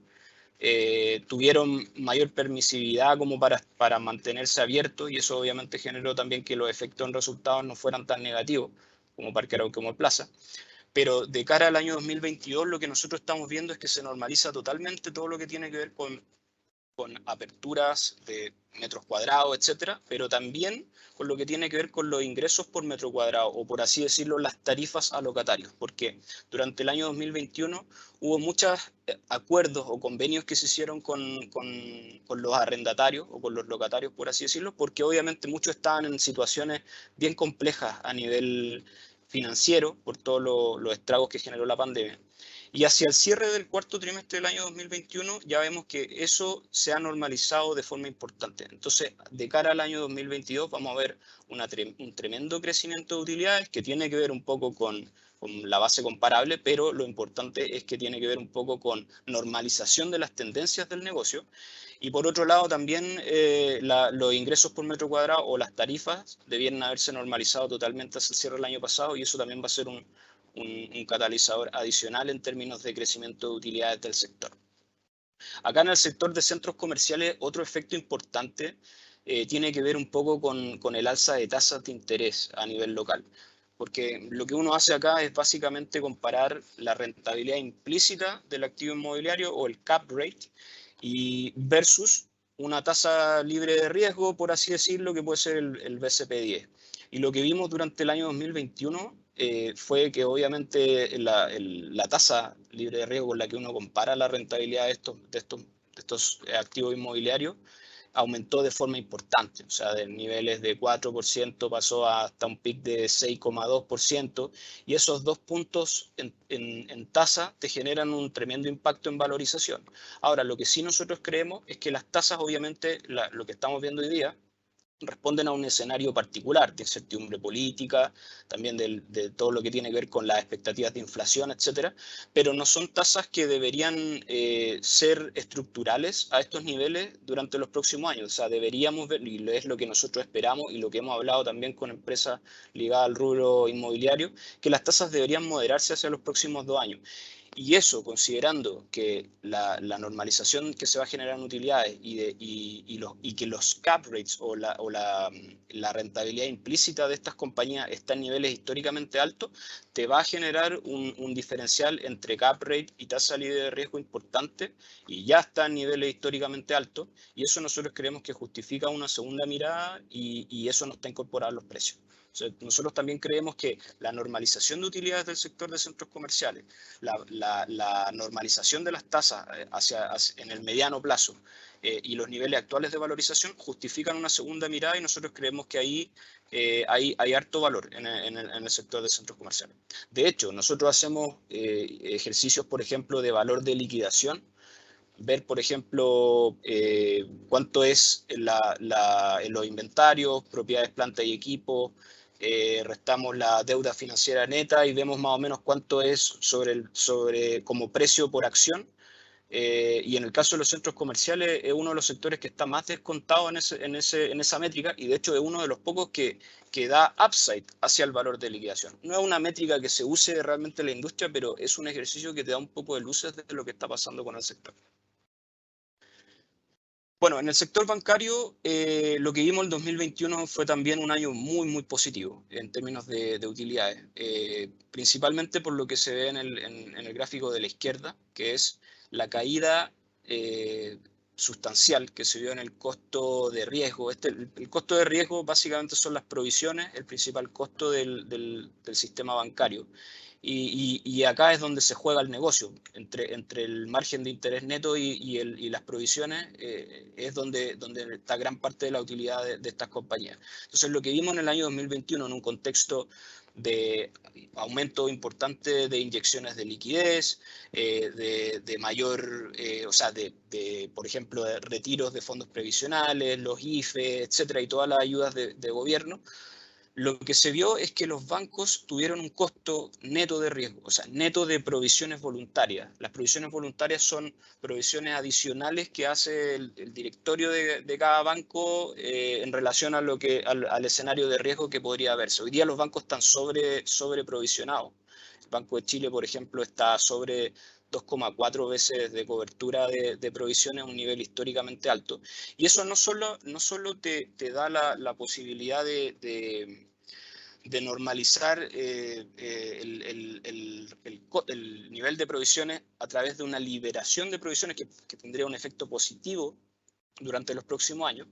tuvieron mayor permisividad como para mantenerse abiertos, y eso obviamente generó también que los efectos en resultados no fueran tan negativos como Parque Arauco como Plaza. Pero de cara al año 2022 lo que nosotros estamos viendo es que se normaliza totalmente todo lo que tiene que ver con aperturas de metros cuadrados, etcétera, pero también con lo que tiene que ver con los ingresos por metro cuadrado, o por así decirlo, las tarifas a locatarios, porque durante el año 2021 hubo muchos acuerdos o convenios que se hicieron con los arrendatarios o con los locatarios, por así decirlo, porque obviamente muchos estaban en situaciones bien complejas a nivel financiero por todos los estragos que generó la pandemia. Y hacia el cierre del cuarto trimestre del año 2021 ya vemos que eso se ha normalizado de forma importante. Entonces, de cara al año 2022 vamos a ver un tremendo crecimiento de utilidades que tiene que ver un poco con la base comparable, pero lo importante es que tiene que ver un poco con normalización de las tendencias del negocio. Y por otro lado, también los ingresos por metro cuadrado o las tarifas debieran haberse normalizado totalmente hacia el cierre del año pasado, y eso también va a ser un catalizador adicional en términos de crecimiento de utilidades del sector. Acá en el sector de centros comerciales, otro efecto importante tiene que ver un poco con el alza de tasas de interés a nivel local. Porque lo que uno hace acá es básicamente comparar la rentabilidad implícita del activo inmobiliario o el cap rate y versus una tasa libre de riesgo, por así decirlo, que puede ser el BCP10. Y lo que vimos durante el año 2021 fue que obviamente la tasa libre de riesgo con la que uno compara la rentabilidad de estos activos inmobiliarios aumentó de forma importante, o sea, de niveles de 4% pasó hasta un pic de 6,2%, y esos 2 puntos en tasa te generan un tremendo impacto en valorización. Ahora, lo que sí nosotros creemos es que las tasas, obviamente, lo que estamos viendo hoy día, responden a un escenario particular de incertidumbre política, también de todo lo que tiene que ver con las expectativas de inflación, etcétera, pero no son tasas que deberían ser estructurales a estos niveles durante los próximos años. O sea, deberíamos ver, y es lo que nosotros esperamos y lo que hemos hablado también con empresas ligadas al rubro inmobiliario, que las tasas deberían moderarse hacia los próximos 2 años. Y eso, considerando que la normalización que se va a generar en utilidades y que los cap rates o la rentabilidad implícita de estas compañías está en niveles históricamente altos, te va a generar un diferencial entre cap rate y tasa libre de riesgo importante, y ya está en niveles históricamente altos, y eso nosotros creemos que justifica una segunda mirada, y eso no está incorporado a los precios. O sea, nosotros también creemos que la normalización de utilidades del sector de centros comerciales, la normalización de las tasas en el mediano plazo y los niveles actuales de valorización justifican una segunda mirada, y nosotros creemos que ahí hay harto valor en el sector de centros comerciales. De hecho, nosotros hacemos ejercicios, por ejemplo, de valor de liquidación, ver, por ejemplo, cuánto es en los inventarios, propiedades, planta y equipo, restamos la deuda financiera neta y vemos más o menos cuánto es sobre como precio por acción. Y en el caso de los centros comerciales es uno de los sectores que está más descontado en esa métrica, y de hecho es uno de los pocos que da upside hacia el valor de liquidación. No es una métrica que se use realmente en la industria, pero es un ejercicio que te da un poco de luces de lo que está pasando con el sector. Bueno, en el sector bancario, lo que vimos en el 2021 fue también un año muy, muy positivo en términos de utilidades, principalmente por lo que se ve en el gráfico de la izquierda, que es la caída sustancial que se vio en el costo de riesgo. El costo de riesgo básicamente son las provisiones, el principal costo del sistema bancario. Y acá es donde se juega el negocio, entre el margen de interés neto y las provisiones, es donde está gran parte de la utilidad de estas compañías. Entonces, lo que vimos en el año 2021 en un contexto de aumento importante de inyecciones de liquidez, de mayor, o sea, por ejemplo, de retiros de fondos previsionales, los IFE, etcétera, y todas las ayudas de gobierno, lo que se vio es que los bancos tuvieron un costo neto de riesgo, o sea, neto de provisiones voluntarias. Las provisiones voluntarias son provisiones adicionales que hace el directorio de cada banco en relación a al escenario de riesgo que podría haberse. Hoy día los bancos están sobre provisionados. El Banco de Chile, por ejemplo, está sobre 2,4 veces de cobertura de provisiones, un nivel históricamente alto. Y eso no solo te da la posibilidad de normalizar el nivel de provisiones a través de una liberación de provisiones que tendría un efecto positivo durante los próximos años,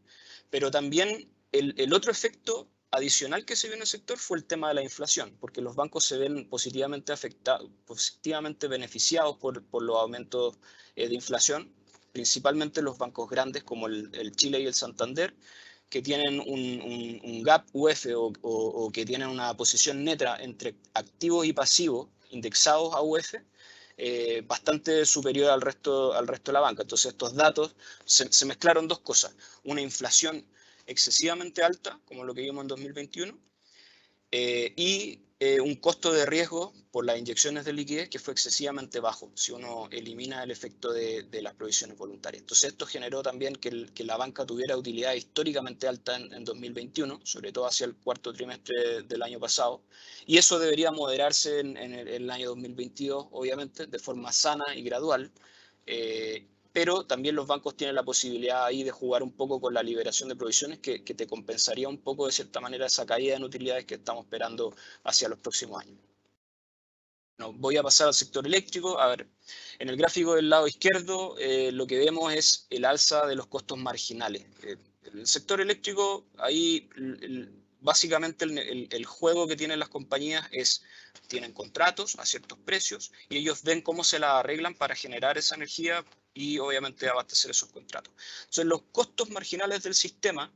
pero también el otro efecto adicional que se vio en el sector fue el tema de la inflación, porque los bancos se ven positivamente afectados, positivamente beneficiados por los aumentos de inflación, principalmente los bancos grandes como el Chile y el Santander, que tienen un gap UF o que tienen una posición neta entre activos y pasivos indexados a UF, bastante superior al resto de la banca. Entonces estos datos se mezclaron dos cosas, una inflación excesivamente alta, como lo que vimos en 2021, y un costo de riesgo por las inyecciones de liquidez que fue excesivamente bajo, si uno elimina el efecto de las provisiones voluntarias. Entonces esto generó también que la banca tuviera utilidad históricamente alta en 2021, sobre todo hacia el cuarto trimestre del año pasado, y eso debería moderarse en el año 2022, obviamente, de forma sana y gradual, pero también los bancos tienen la posibilidad ahí de jugar un poco con la liberación de provisiones que te compensaría un poco de cierta manera esa caída en utilidades que estamos esperando hacia los próximos años. Bueno, voy a pasar al sector eléctrico. A ver, en el gráfico del lado izquierdo lo que vemos es el alza de los costos marginales. El sector eléctrico, ahí básicamente el juego que tienen las compañías es, tienen contratos a ciertos precios y ellos ven cómo se la arreglan para generar esa energía y obviamente abastecer esos contratos. Entonces los costos marginales del sistema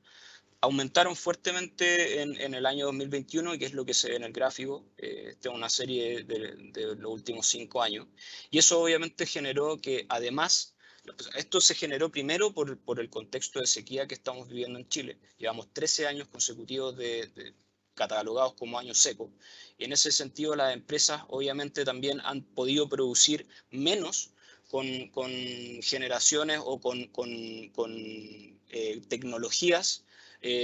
aumentaron fuertemente en el año 2021, y que es lo que se ve en el gráfico. Esta es una serie de los últimos 5 años. Y eso obviamente generó que además, esto se generó primero por el contexto de sequía que estamos viviendo en Chile. Llevamos 13 años consecutivos catalogados como años secos. Y en ese sentido las empresas obviamente también han podido producir menos con generaciones o con tecnologías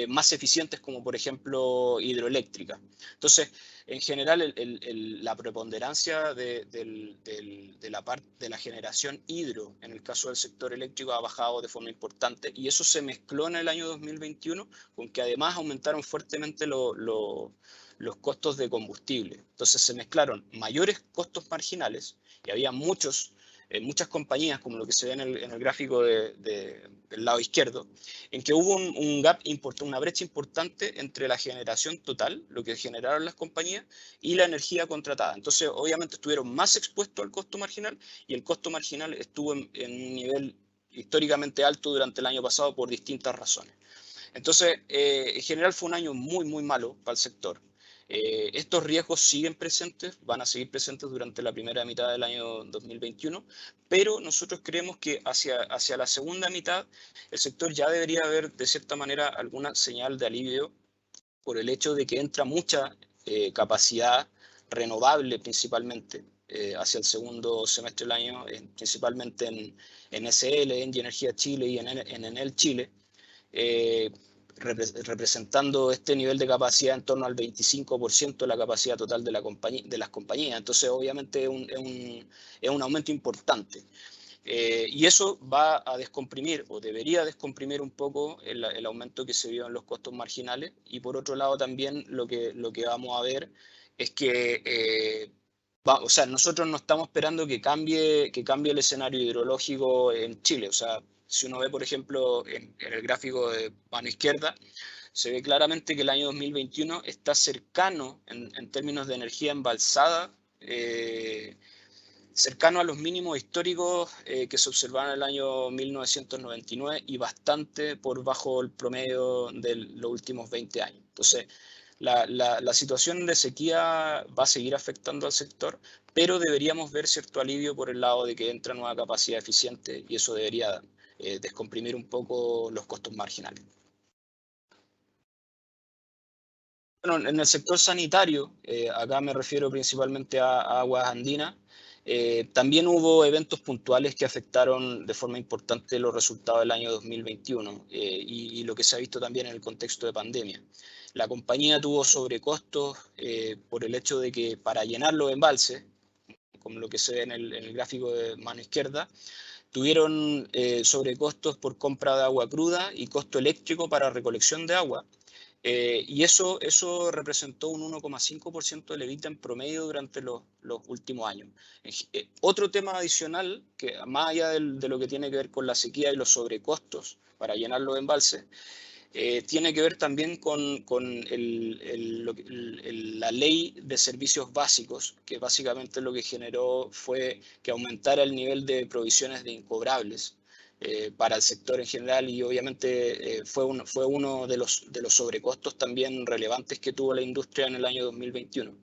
más eficientes como por ejemplo hidroeléctrica. Entonces, en general la preponderancia de la parte de la generación hidro en el caso del sector eléctrico ha bajado de forma importante y eso se mezcló en el año 2021 con que además aumentaron fuertemente los costos de combustible. Entonces se mezclaron mayores costos marginales y había muchas compañías, como lo que se ve en el gráfico del lado izquierdo, en que hubo un gap una brecha importante entre la generación total, lo que generaron las compañías, y la energía contratada. Entonces, obviamente, estuvieron más expuestos al costo marginal y el costo marginal estuvo en un nivel históricamente alto durante el año pasado por distintas razones. Entonces, en general fue un año muy, muy malo para el sector. Estos riesgos siguen presentes, van a seguir presentes durante la primera mitad del año 2021, pero nosotros creemos que hacia la segunda mitad el sector ya debería haber de cierta manera alguna señal de alivio por el hecho de que entra mucha capacidad renovable principalmente hacia el segundo semestre del año, principalmente en SL, Engie Energía Chile y en Enel Chile. Representando este nivel de capacidad en torno al 25% de la capacidad total de las compañías. Entonces, obviamente, es un aumento importante. Y eso va a descomprimir, o debería descomprimir un poco el aumento que se vio en los costos marginales. Y por otro lado, también lo que vamos a ver es que o sea, nosotros no estamos esperando que cambie el escenario hidrológico en Chile. O sea, si uno ve, por ejemplo, en el gráfico de mano izquierda, se ve claramente que el año 2021 está cercano en términos de energía embalsada, cercano a los mínimos históricos que se observaron en el año 1999 y bastante por bajo el promedio de los últimos 20 años. Entonces, la situación de sequía va a seguir afectando al sector, pero deberíamos ver cierto alivio por el lado de que entra nueva capacidad eficiente y eso debería descomprimir un poco los costos marginales. Bueno, en el sector sanitario, acá me refiero principalmente a aguas andinas, también hubo eventos puntuales que afectaron de forma importante los resultados del año 2021 y lo que se ha visto también en el contexto de pandemia. La compañía tuvo sobrecostos por el hecho de que para llenar los embalses, como lo que se ve en el gráfico de mano izquierda, tuvieron sobrecostos por compra de agua cruda y costo eléctrico para recolección de agua. Y eso representó un 1,5% del EBITDA en promedio durante los últimos años. Otro tema adicional, que más allá de lo que tiene que ver con la sequía y los sobrecostos para llenar los embalses, tiene que ver también con la ley de servicios básicos, que básicamente lo que generó fue que aumentara el nivel de provisiones de incobrables para el sector en general, y obviamente fue uno de los sobrecostos también relevantes que tuvo la industria en el año 2021.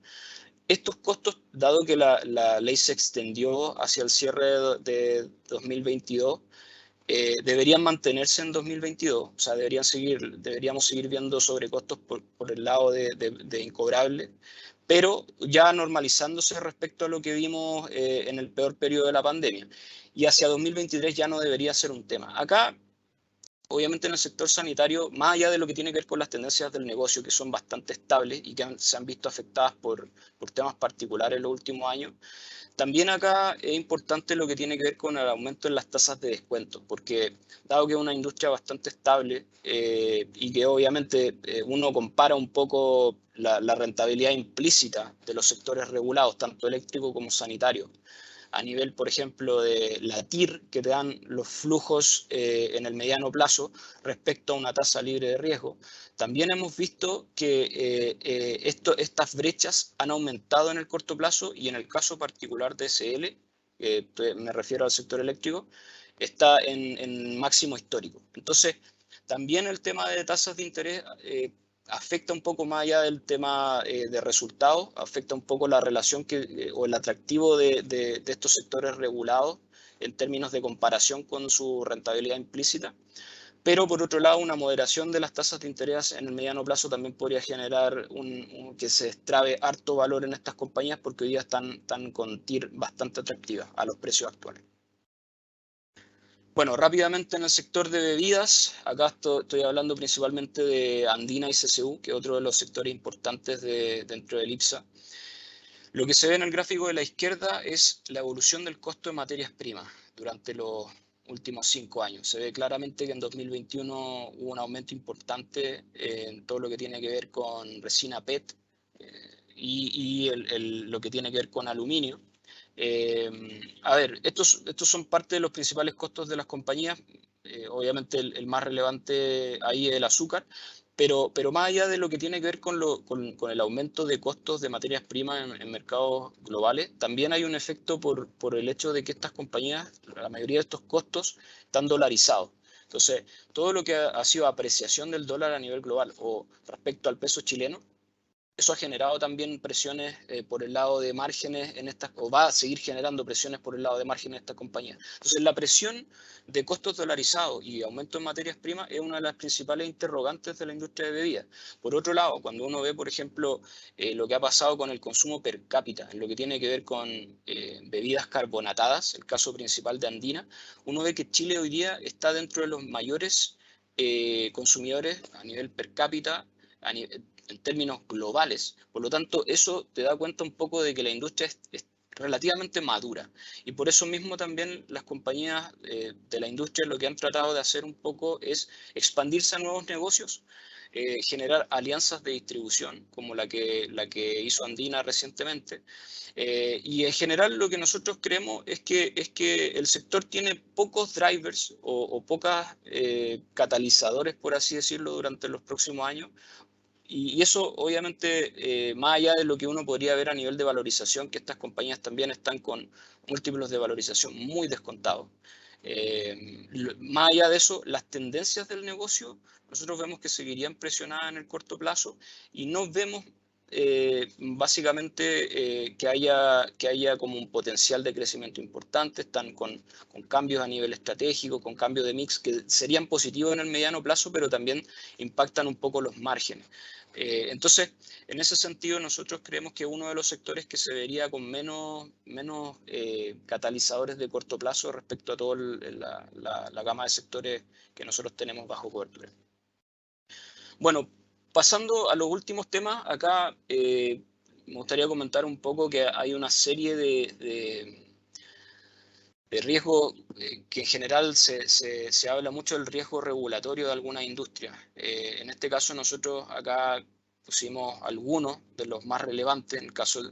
Estos costos, dado que la ley se extendió hacia el cierre de 2022, deberían mantenerse en 2022, o sea, deberíamos seguir viendo sobrecostos por el lado de incobrable, pero ya normalizándose respecto a lo que vimos en el peor periodo de la pandemia. Y hacia 2023 ya no debería ser un tema. Acá, obviamente en el sector sanitario, más allá de lo que tiene que ver con las tendencias del negocio, que son bastante estables y que se han visto afectadas por temas particulares en los últimos años, también acá es importante lo que tiene que ver con el aumento en las tasas de descuento, porque dado que es una industria bastante estable y que obviamente uno compara un poco la rentabilidad implícita de los sectores regulados, tanto eléctrico como sanitario, a nivel, por ejemplo, de la TIR, que te dan los flujos en el mediano plazo respecto a una tasa libre de riesgo, también hemos visto que estas brechas han aumentado en el corto plazo, y en el caso particular de SL, me refiero al sector eléctrico, está en máximo histórico. Entonces, también el tema de tasas de interés afecta un poco más allá del tema de resultados, afecta un poco la relación o el atractivo de estos sectores regulados en términos de comparación con su rentabilidad implícita. Pero por otro lado, una moderación de las tasas de interés en el mediano plazo también podría generar que se extrabe harto valor en estas compañías, porque hoy día están con TIR bastante atractivas a los precios actuales. Bueno, rápidamente en el sector de bebidas, acá estoy hablando principalmente de Andina y CCU, que es otro de los sectores importantes dentro del IPSA. Lo que se ve en el gráfico de la izquierda es la evolución del costo de materias primas durante los últimos 5 años. Se ve claramente que en 2021 hubo un aumento importante en todo lo que tiene que ver con resina PET y lo que tiene que ver con aluminio. A ver, estos son parte de los principales costos de las compañías. Obviamente el más relevante ahí es el azúcar, pero más allá de lo que tiene que ver con el aumento de costos de materias primas en mercados globales, también hay un efecto por el hecho de que estas compañías, la mayoría de estos costos, están dolarizados. Entonces, todo lo que ha sido apreciación del dólar a nivel global o respecto al peso chileno, eso ha generado también presiones por el lado de márgenes o va a seguir generando presiones por el lado de márgenes en estas compañías. Entonces, la presión de costos dolarizados y aumento en materias primas es una de las principales interrogantes de la industria de bebidas. Por otro lado, cuando uno ve, por ejemplo, lo que ha pasado con el consumo per cápita, en lo que tiene que ver con bebidas carbonatadas, el caso principal de Andina, uno ve que Chile hoy día está dentro de los mayores consumidores a nivel per cápita, en términos globales. Por lo tanto, eso te da cuenta un poco de que la industria es relativamente madura. Y por eso mismo también las compañías de la industria lo que han tratado de hacer un poco es expandirse a nuevos negocios, generar alianzas de distribución, como la que hizo Andina recientemente. Y en general lo que nosotros creemos es que el sector tiene pocos drivers o pocos catalizadores, por así decirlo, durante los próximos años. Y eso, obviamente, más allá de lo que uno podría ver a nivel de valorización, que estas compañías también están con múltiplos de valorización muy descontados. Más allá de eso, las tendencias del negocio, nosotros vemos que seguirían presionadas en el corto plazo, y no vemos básicamente que haya como un potencial de crecimiento importante. Están con cambios a nivel estratégico, con cambios de mix que serían positivos en el mediano plazo, pero también impactan un poco los márgenes. Entonces, en ese sentido, nosotros creemos que uno de los sectores que se vería con menos catalizadores de corto plazo respecto a toda la gama de sectores que nosotros tenemos bajo cobertura. Bueno, pasando a los últimos temas, acá me gustaría comentar un poco que hay una serie de riesgo que en general se habla mucho del riesgo regulatorio de alguna industria. En este caso nosotros acá pusimos algunos de los más relevantes. En el caso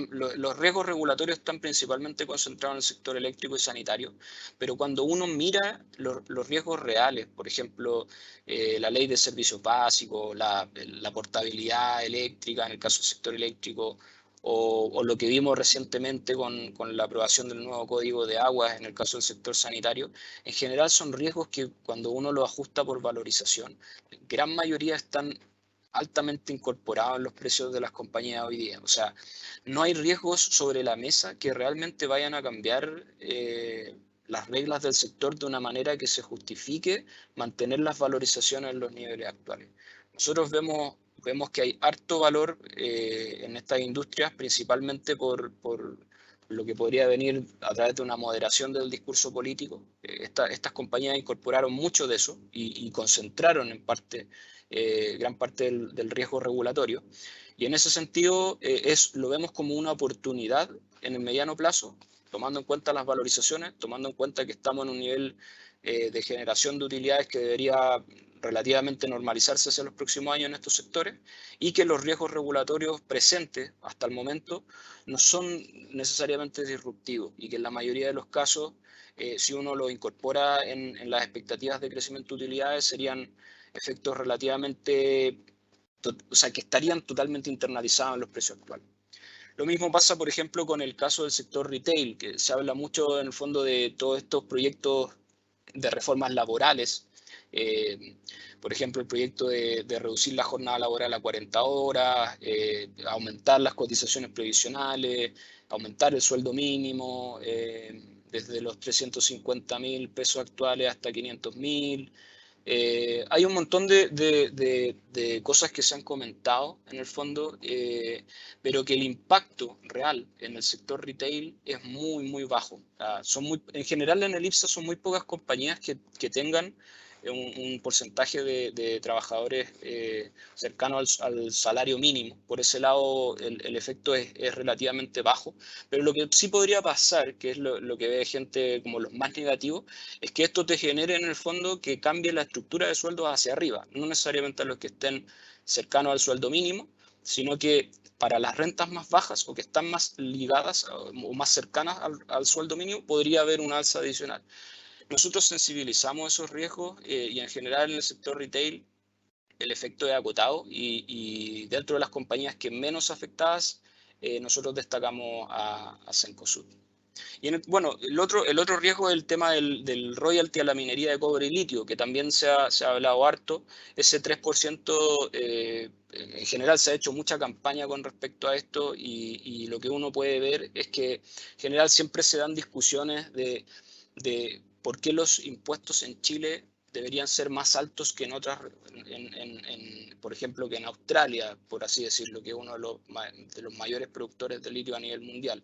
los riesgos regulatorios están principalmente concentrados en el sector eléctrico y sanitario, pero cuando uno mira los riesgos reales, por ejemplo, la ley de servicios básicos, la portabilidad eléctrica en el caso del sector eléctrico, o lo que vimos recientemente con la aprobación del nuevo Código de Aguas en el caso del sector sanitario, en general son riesgos que cuando uno los ajusta por valorización, gran mayoría están altamente incorporados en los precios de las compañías hoy día. O sea, no hay riesgos sobre la mesa que realmente vayan a cambiar las reglas del sector de una manera que se justifique mantener las valorizaciones en los niveles actuales. Nosotros vemos que hay harto valor en estas industrias, principalmente por lo que podría venir a través de una moderación del discurso político. Estas compañías incorporaron mucho de eso y concentraron en parte, gran parte del riesgo regulatorio. Y en ese sentido lo vemos como una oportunidad en el mediano plazo, tomando en cuenta las valorizaciones, tomando en cuenta que estamos en un nivel de generación de utilidades que debería relativamente normalizarse hacia los próximos años en estos sectores, y que los riesgos regulatorios presentes hasta el momento no son necesariamente disruptivos y que en la mayoría de los casos, si uno lo incorpora en las expectativas de crecimiento de utilidades, serían efectos relativamente, o sea, que estarían totalmente internalizados en los precios actuales. Lo mismo pasa, por ejemplo, con el caso del sector retail, que se habla mucho en el fondo de todos estos proyectos de reformas laborales. Por ejemplo, el proyecto de reducir la jornada laboral a 40 horas, aumentar las cotizaciones previsionales, aumentar el sueldo mínimo desde los 350.000 pesos actuales hasta 500.000. Hay un montón de cosas que se han comentado en el fondo, pero que el impacto real en el sector retail es muy, muy bajo. En general en el IPSA son muy pocas compañías que tengan un porcentaje de trabajadores cercano al salario mínimo. Por ese lado el efecto es relativamente bajo, pero lo que sí podría pasar, que es lo que ve gente como los más negativos, es que esto te genere en el fondo que cambie la estructura de sueldos hacia arriba, no necesariamente a los que estén cercanos al sueldo mínimo, sino que para las rentas más bajas o que están más ligadas o más cercanas al sueldo mínimo, podría haber un alza adicional. Nosotros sensibilizamos esos riesgos y en general en el sector retail el efecto es acotado y dentro de las compañías que menos afectadas, nosotros destacamos a Cencosud. Y bueno, el otro riesgo es el tema del royalty a la minería de cobre y litio, que también se ha hablado harto. Ese 3%, en general se ha hecho mucha campaña con respecto a esto y lo que uno puede ver es que en general siempre se dan discusiones de por qué los impuestos en Chile deberían ser más altos que en otras, por ejemplo, que en Australia, por así decirlo, que es uno de los mayores productores de litio a nivel mundial.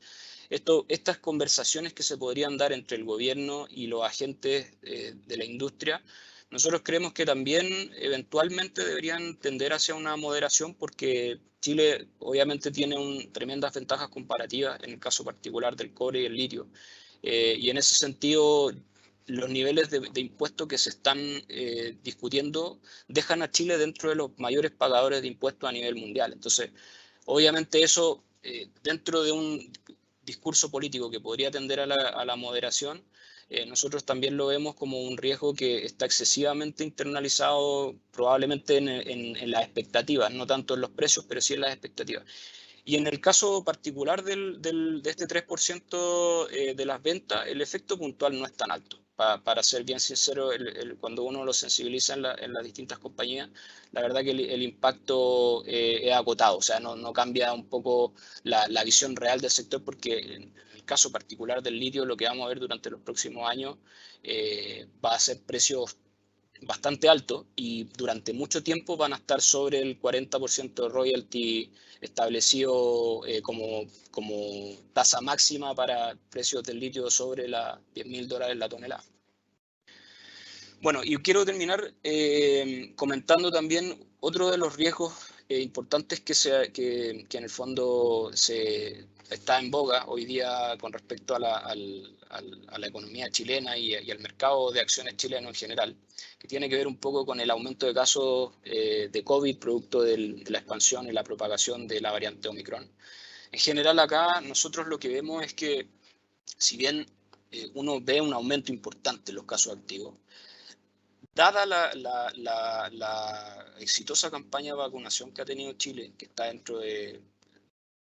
Estas conversaciones que se podrían dar entre el gobierno y los agentes de la industria, nosotros creemos que también eventualmente deberían tender hacia una moderación porque Chile obviamente tiene tremendas ventajas comparativas en el caso particular del cobre y el litio. Y en ese sentido, los niveles de impuestos que se están discutiendo dejan a Chile dentro de los mayores pagadores de impuestos a nivel mundial. Entonces, obviamente eso, dentro de un discurso político que podría tender a la moderación, nosotros también lo vemos como un riesgo que está excesivamente internalizado probablemente en las expectativas, no tanto en los precios, pero sí en las expectativas. Y en el caso particular de este 3% de las ventas, el efecto puntual no es tan alto. Para ser bien sincero, cuando uno lo sensibiliza en las distintas compañías, la verdad que el impacto es acotado, o sea, no cambia un poco la visión real del sector, porque en el caso particular del litio, lo que vamos a ver durante los próximos años va a ser precios bastante alto y durante mucho tiempo van a estar sobre el 40% de royalty establecido como tasa máxima para precios del litio sobre las $10.000 la tonelada. Bueno, y quiero terminar comentando también otro de los riesgos importantes que en el fondo está en boga hoy día con respecto a la economía chilena y al mercado de acciones chileno en general, que tiene que ver un poco con el aumento de casos de COVID producto de la expansión y la propagación de la variante Omicron. En general acá nosotros lo que vemos es que si bien uno ve un aumento importante en los casos activos, dada la exitosa campaña de vacunación que ha tenido Chile, que está dentro de...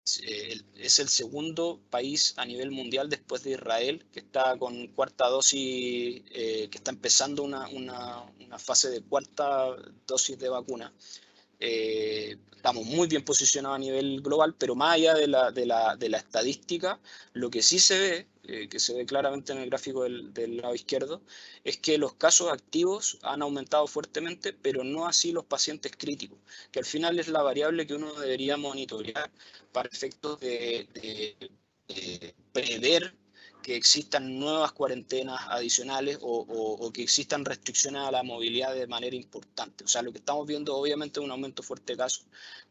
es el segundo país a nivel mundial después de Israel, que está con cuarta dosis, que está empezando una fase de cuarta dosis de vacuna. Estamos muy bien posicionados a nivel global, pero más allá de la estadística, lo que sí se ve, que se ve claramente en el gráfico del lado izquierdo, es que los casos activos han aumentado fuertemente, pero no así los pacientes críticos, que al final es la variable que uno debería monitorear para efectos de prever que existan nuevas cuarentenas adicionales o que existan restricciones a la movilidad de manera importante. O sea, lo que estamos viendo obviamente es un aumento fuerte de casos,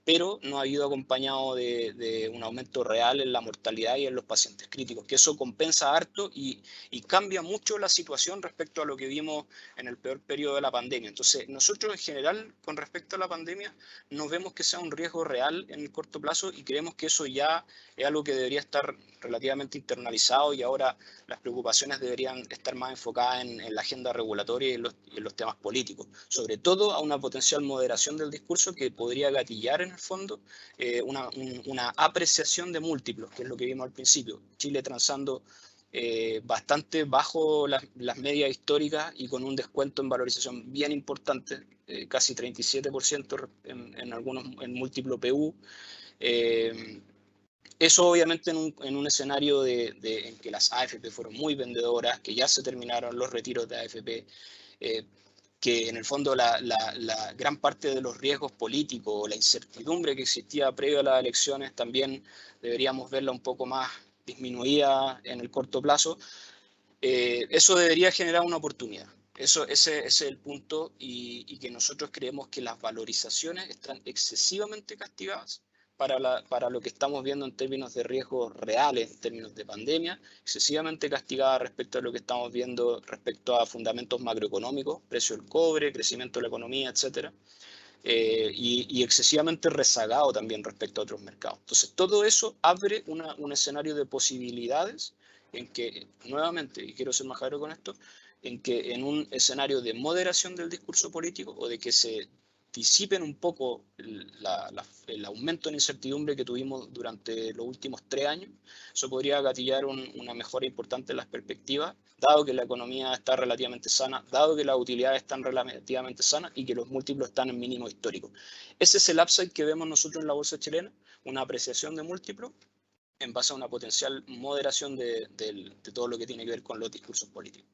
pero no ha habido acompañado de un aumento real en la mortalidad y en los pacientes críticos, que eso compensa harto y cambia mucho la situación respecto a lo que vimos en el peor periodo de la pandemia. Entonces, nosotros en general, con respecto a la pandemia, no vemos que sea un riesgo real en el corto plazo y creemos que eso ya es algo que debería estar relativamente internalizado y ahora las preocupaciones deberían estar más enfocadas en la agenda regulatoria y en los temas políticos, sobre todo a una potencial moderación del discurso que podría gatillar en el fondo una apreciación de múltiplos, que es lo que vimos al principio. Chile transando bastante bajo las medias históricas y con un descuento en valorización bien importante, casi 37% en múltiplo PU. Eso obviamente en un escenario en que las AFP fueron muy vendedoras, que ya se terminaron los retiros de AFP, que en el fondo la gran parte de los riesgos políticos o la incertidumbre que existía previo a las elecciones también deberíamos verla un poco más disminuida en el corto plazo. Eso debería generar una oportunidad. Ese es el punto y que nosotros creemos que las valorizaciones están excesivamente castigadas para lo que estamos viendo en términos de riesgos reales, en términos de pandemia, excesivamente castigadas respecto a lo que estamos viendo respecto a fundamentos macroeconómicos, precio del cobre, crecimiento de la economía, etcétera, y excesivamente rezagado también respecto a otros mercados. Entonces, todo eso abre un escenario de posibilidades en que, nuevamente, y quiero ser más claro con esto, en que en un escenario de moderación del discurso político o de que se disipen un poco el aumento en incertidumbre que tuvimos durante los últimos 3 años, eso podría gatillar una mejora importante en las perspectivas, dado que la economía está relativamente sana, dado que las utilidades están relativamente sanas y que los múltiplos están en mínimo histórico. Ese es el upside que vemos nosotros en la bolsa chilena, una apreciación de múltiplos en base a una potencial moderación de todo lo que tiene que ver con los discursos políticos.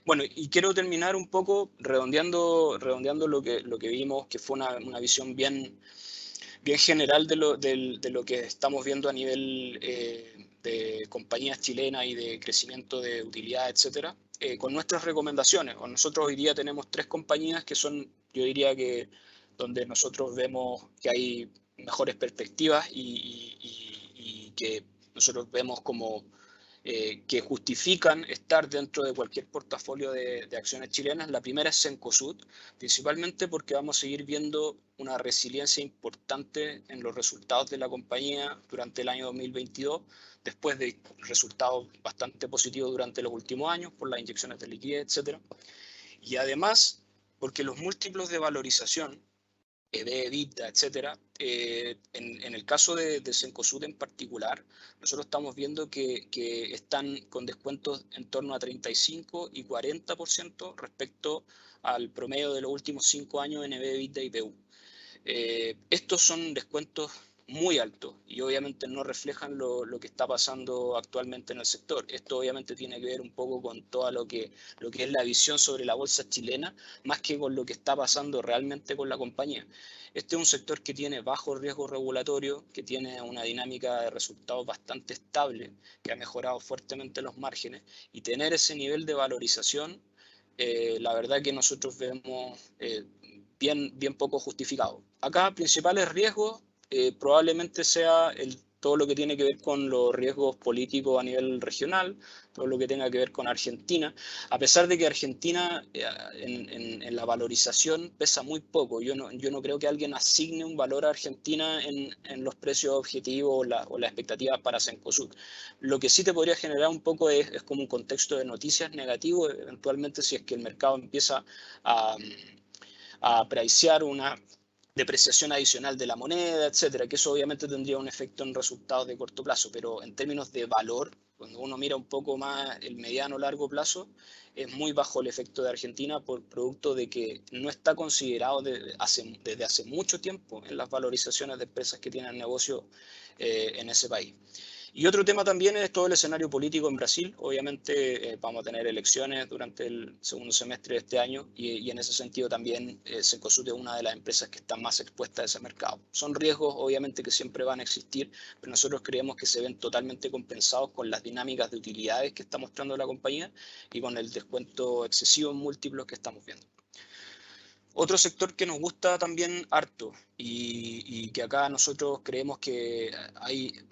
Bueno, y quiero terminar un poco redondeando lo que vimos, que fue una visión bien general de lo que estamos viendo a nivel de compañías chilenas y de crecimiento de utilidad, etcétera, con nuestras recomendaciones. Nosotros hoy día tenemos 3 compañías que son, yo diría que donde nosotros vemos que hay mejores perspectivas y que nosotros vemos como que justifican estar dentro de cualquier portafolio de acciones chilenas. La primera es Cencosud, principalmente porque vamos a seguir viendo una resiliencia importante en los resultados de la compañía durante el año 2022, después de resultados bastante positivos durante los últimos años por las inyecciones de liquidez, etc. Y además, porque los múltiplos de valorización EBITDA, etcétera. En el caso de Cencosud en particular, nosotros estamos viendo que están con descuentos en torno a 35 y 40% respecto al promedio de los últimos 5 años en EBITDA y PU. Estos son descuentos muy altos y obviamente no reflejan lo que está pasando actualmente en el sector. Esto obviamente tiene que ver un poco con todo lo que es la visión sobre la bolsa chilena, más que con lo que está pasando realmente con la compañía. Este es un sector que tiene bajo riesgo regulatorio, que tiene una dinámica de resultados bastante estable, que ha mejorado fuertemente los márgenes, y tener ese nivel de valorización, la verdad que nosotros vemos bien poco justificado. Acá, principales riesgos probablemente sea todo lo que tiene que ver con los riesgos políticos a nivel regional, todo lo que tenga que ver con Argentina, a pesar de que Argentina en la valorización pesa muy poco. Yo no creo que alguien asigne un valor a Argentina en los precios objetivos o las expectativas para Cencosud. Lo que sí te podría generar un poco es como un contexto de noticias negativo, eventualmente si es que el mercado empieza a pricear una depreciación adicional de la moneda, etcétera, que eso obviamente tendría un efecto en resultados de corto plazo, pero en términos de valor, cuando uno mira un poco más el mediano o largo plazo, es muy bajo el efecto de Argentina por producto de que no está considerado desde hace mucho tiempo en las valorizaciones de empresas que tienen negocio en ese país. Y otro tema también es todo el escenario político en Brasil. Obviamente vamos a tener elecciones durante el segundo semestre de este año y en ese sentido también Cencosud es una de las empresas que está más expuesta a ese mercado. Son riesgos obviamente que siempre van a existir, pero nosotros creemos que se ven totalmente compensados con las dinámicas de utilidades que está mostrando la compañía y con el descuento excesivo en múltiplos que estamos viendo. Otro sector que nos gusta también harto y que acá nosotros creemos que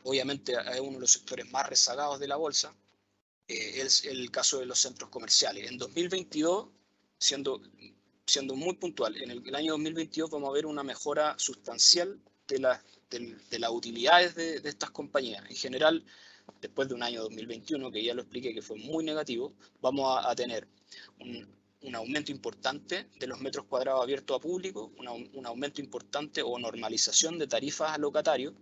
obviamente es uno de los sectores más rezagados de la bolsa, es el caso de los centros comerciales. En 2022, siendo muy puntual, en el año 2022 vamos a ver una mejora sustancial de las utilidades de estas compañías. En general, después de un año 2021, que ya lo expliqué que fue muy negativo, vamos a tener un aumento importante de los metros cuadrados abiertos a público, un aumento importante o normalización de tarifas a locatarios,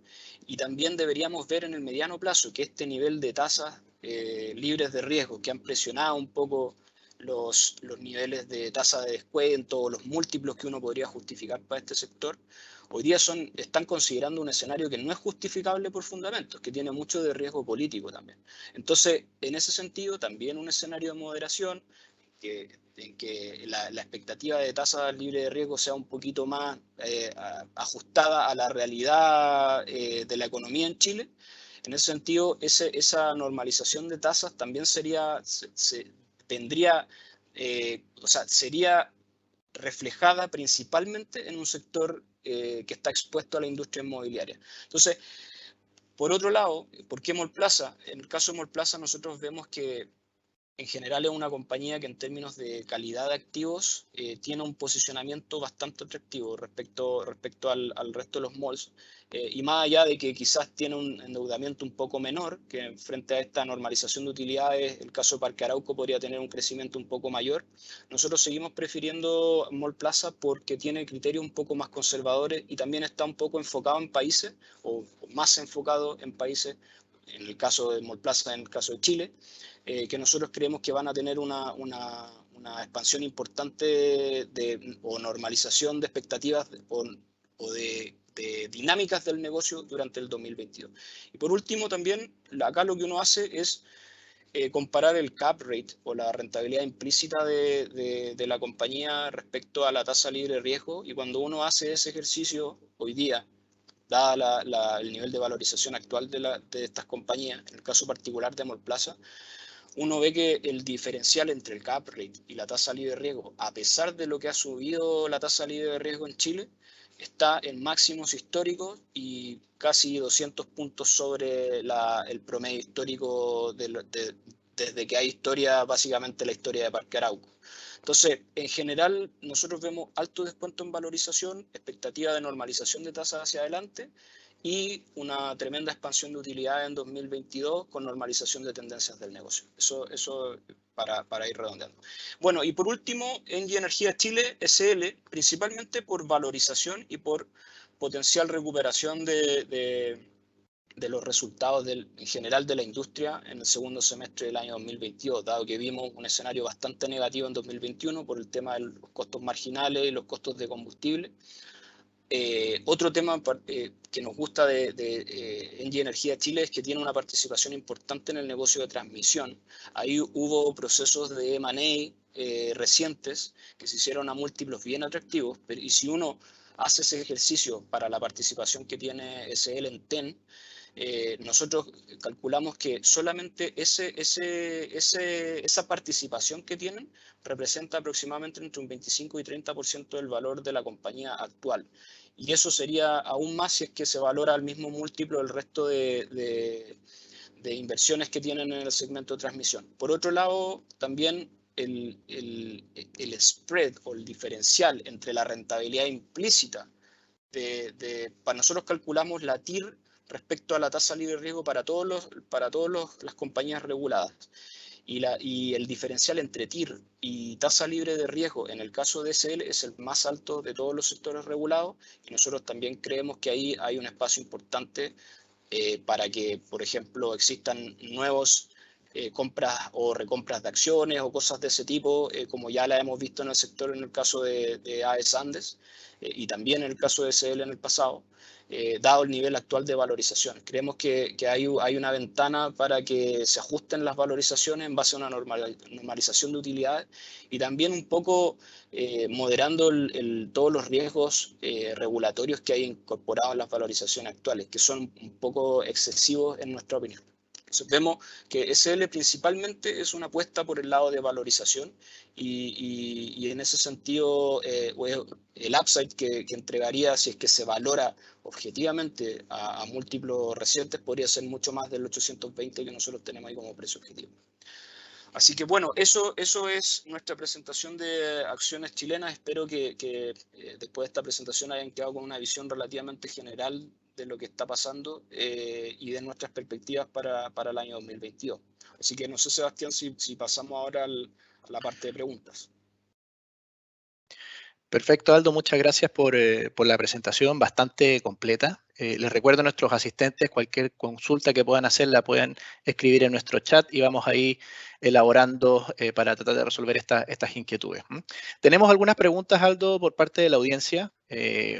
y también deberíamos ver en el mediano plazo que este nivel de tasas libres de riesgo que han presionado un poco los niveles de tasa de descuento o los múltiplos que uno podría justificar para este sector, hoy día están considerando un escenario que no es justificable por fundamentos, que tiene mucho de riesgo político también. Entonces, en ese sentido, también un escenario de moderación, en que la expectativa de tasa libre de riesgo sea un poquito más ajustada a la realidad de la economía en Chile. En ese sentido, esa normalización de tasas también sería reflejada principalmente en un sector que está expuesto a la industria inmobiliaria. Entonces, por otro lado, ¿por qué Mallplaza? En el caso de Mallplaza nosotros vemos que en general es una compañía que en términos de calidad de activos tiene un posicionamiento bastante atractivo respecto al resto de los malls y más allá de que quizás tiene un endeudamiento un poco menor, que frente a esta normalización de utilidades, el caso de Parque Arauco podría tener un crecimiento un poco mayor, nosotros seguimos prefiriendo Mallplaza porque tiene criterios un poco más conservadores y también está un poco enfocado en países o más enfocado en países, en el caso de Mallplaza, en el caso de Chile, que nosotros creemos que van a tener una expansión importante o normalización de expectativas o de dinámicas del negocio durante el 2022. Y por último también, acá lo que uno hace es comparar el cap rate o la rentabilidad implícita de la compañía respecto a la tasa libre de riesgo, y cuando uno hace ese ejercicio hoy día, dada el nivel de valorización actual de estas compañías, en el caso particular de Mallplaza, uno ve que el diferencial entre el cap rate y la tasa libre de riesgo, a pesar de lo que ha subido la tasa libre de riesgo en Chile, está en máximos históricos y casi 200 puntos sobre el promedio histórico desde que hay historia, básicamente la historia de Parque Arauco. Entonces, en general, nosotros vemos alto descuento en valorización, expectativa de normalización de tasas hacia adelante y una tremenda expansión de utilidades en 2022 con normalización de tendencias del negocio. Eso para ir redondeando. Bueno, y por último, Engie Energía Chile SL, principalmente por valorización y por potencial recuperación de los resultados en general de la industria en el segundo semestre del año 2022, dado que vimos un escenario bastante negativo en 2021 por el tema de los costos marginales y los costos de combustible. Otro tema que nos gusta de Engie Energía Chile es que tiene una participación importante en el negocio de transmisión. Ahí hubo procesos de M&A recientes que se hicieron a múltiplos bien atractivos, y si uno hace ese ejercicio para la participación que tiene SL en TEN, nosotros calculamos que solamente esa participación que tienen representa aproximadamente entre un 25 y 30% del valor de la compañía actual. Y eso sería aún más si es que se valora al mismo múltiplo el resto de inversiones que tienen en el segmento de transmisión. Por otro lado, también el spread o el diferencial entre la rentabilidad implícita para nosotros calculamos la TIR respecto a la tasa libre de riesgo para todas las compañías reguladas. Y el diferencial entre TIR y tasa libre de riesgo en el caso de SL es el más alto de todos los sectores regulados, y nosotros también creemos que ahí hay un espacio importante para que, por ejemplo, existan nuevos compras o recompras de acciones o cosas de ese tipo, como ya la hemos visto en el sector en el caso de AES Andes y también en el caso de SL en el pasado, dado el nivel actual de valorización. Creemos que hay una ventana para que se ajusten las valorizaciones en base a una normalización de utilidades y también un poco moderando todos los riesgos regulatorios que hay incorporados en las valorizaciones actuales, que son un poco excesivos en nuestra opinión. Entonces vemos que SL principalmente es una apuesta por el lado de valorización y en ese sentido el upside que entregaría si es que se valora objetivamente a múltiplos recientes podría ser mucho más del 820 que nosotros tenemos ahí como precio objetivo. Así que bueno, eso es nuestra presentación de acciones chilenas. Espero que después de esta presentación hayan quedado con una visión relativamente general de lo que está pasando y de nuestras perspectivas para el año 2022. Así que no sé, Sebastián, si pasamos ahora a la parte de preguntas. Perfecto, Aldo, muchas gracias por la presentación bastante completa. Les recuerdo a nuestros asistentes, cualquier consulta que puedan hacer la pueden escribir en nuestro chat y vamos ahí elaborando para tratar de resolver estas inquietudes. Tenemos algunas preguntas, Aldo, por parte de la audiencia.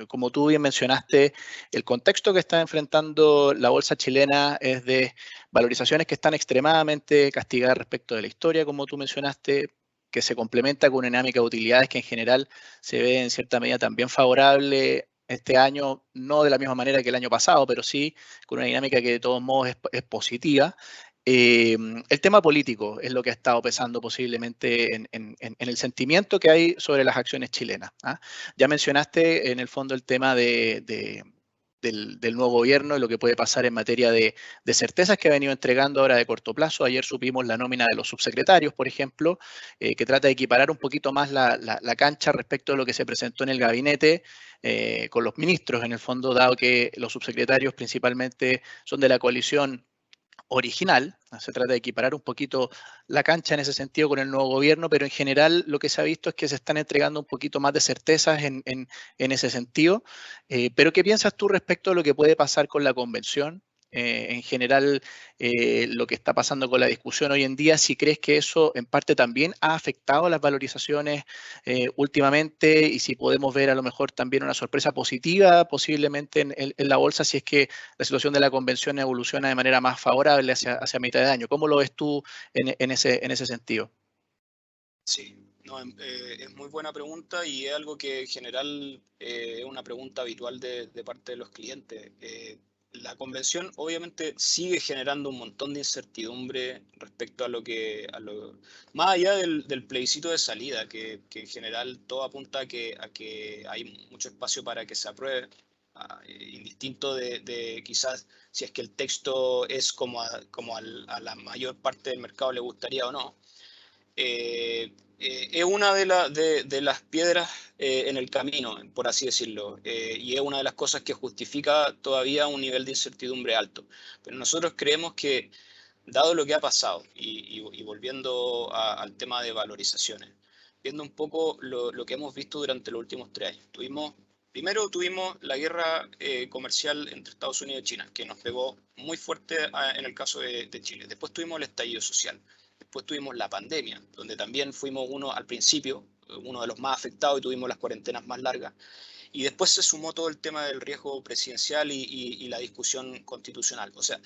Como tú bien mencionaste, el contexto que está enfrentando la bolsa chilena es de valorizaciones que están extremadamente castigadas respecto de la historia, como tú mencionaste, que se complementa con una dinámica de utilidades que en general se ve en cierta medida también favorable este año, no de la misma manera que el año pasado, pero sí con una dinámica que de todos modos es positiva. El tema político es lo que ha estado pesando posiblemente en el sentimiento que hay sobre las acciones chilenas. ¿Ah? Ya mencionaste en el fondo el tema del nuevo gobierno y lo que puede pasar en materia de certezas que ha venido entregando ahora de corto plazo. Ayer supimos la nómina de los subsecretarios, por ejemplo, que trata de equiparar un poquito más la cancha respecto a lo que se presentó en el gabinete con los ministros, en el fondo, dado que los subsecretarios principalmente son de la coalición original. Se trata de equiparar un poquito la cancha en ese sentido con el nuevo gobierno, pero en general lo que se ha visto es que se están entregando un poquito más de certezas en ese sentido. Pero ¿qué piensas tú respecto a lo que puede pasar con la convención? En general, lo que está pasando con la discusión hoy en día, si crees que eso en parte también ha afectado las valorizaciones últimamente y si podemos ver a lo mejor también una sorpresa positiva posiblemente en la bolsa si es que la situación de la convención evoluciona de manera más favorable hacia mitad de año. ¿Cómo lo ves tú en ese sentido? Sí, no, es muy buena pregunta y es algo que en general es una pregunta habitual de parte de los clientes. La convención obviamente sigue generando un montón de incertidumbre respecto más allá del plebiscito de salida, que en general todo apunta a que hay mucho espacio para que se apruebe, indistinto de quizás si es que el texto es como a la mayor parte del mercado le gustaría o no. Es una de las piedras en el camino, por así decirlo, y es una de las cosas que justifica todavía un nivel de incertidumbre alto. Pero nosotros creemos que, dado lo que ha pasado, y volviendo al tema de valorizaciones, viendo un poco lo que hemos visto durante los últimos 3 años, primero tuvimos la guerra comercial entre Estados Unidos y China, que nos pegó muy fuerte en el caso de Chile. Después tuvimos el estallido social. Después tuvimos la pandemia, donde también fuimos al principio, uno de los más afectados y tuvimos las cuarentenas más largas. Y después se sumó todo el tema del riesgo presidencial y la discusión constitucional. O sea,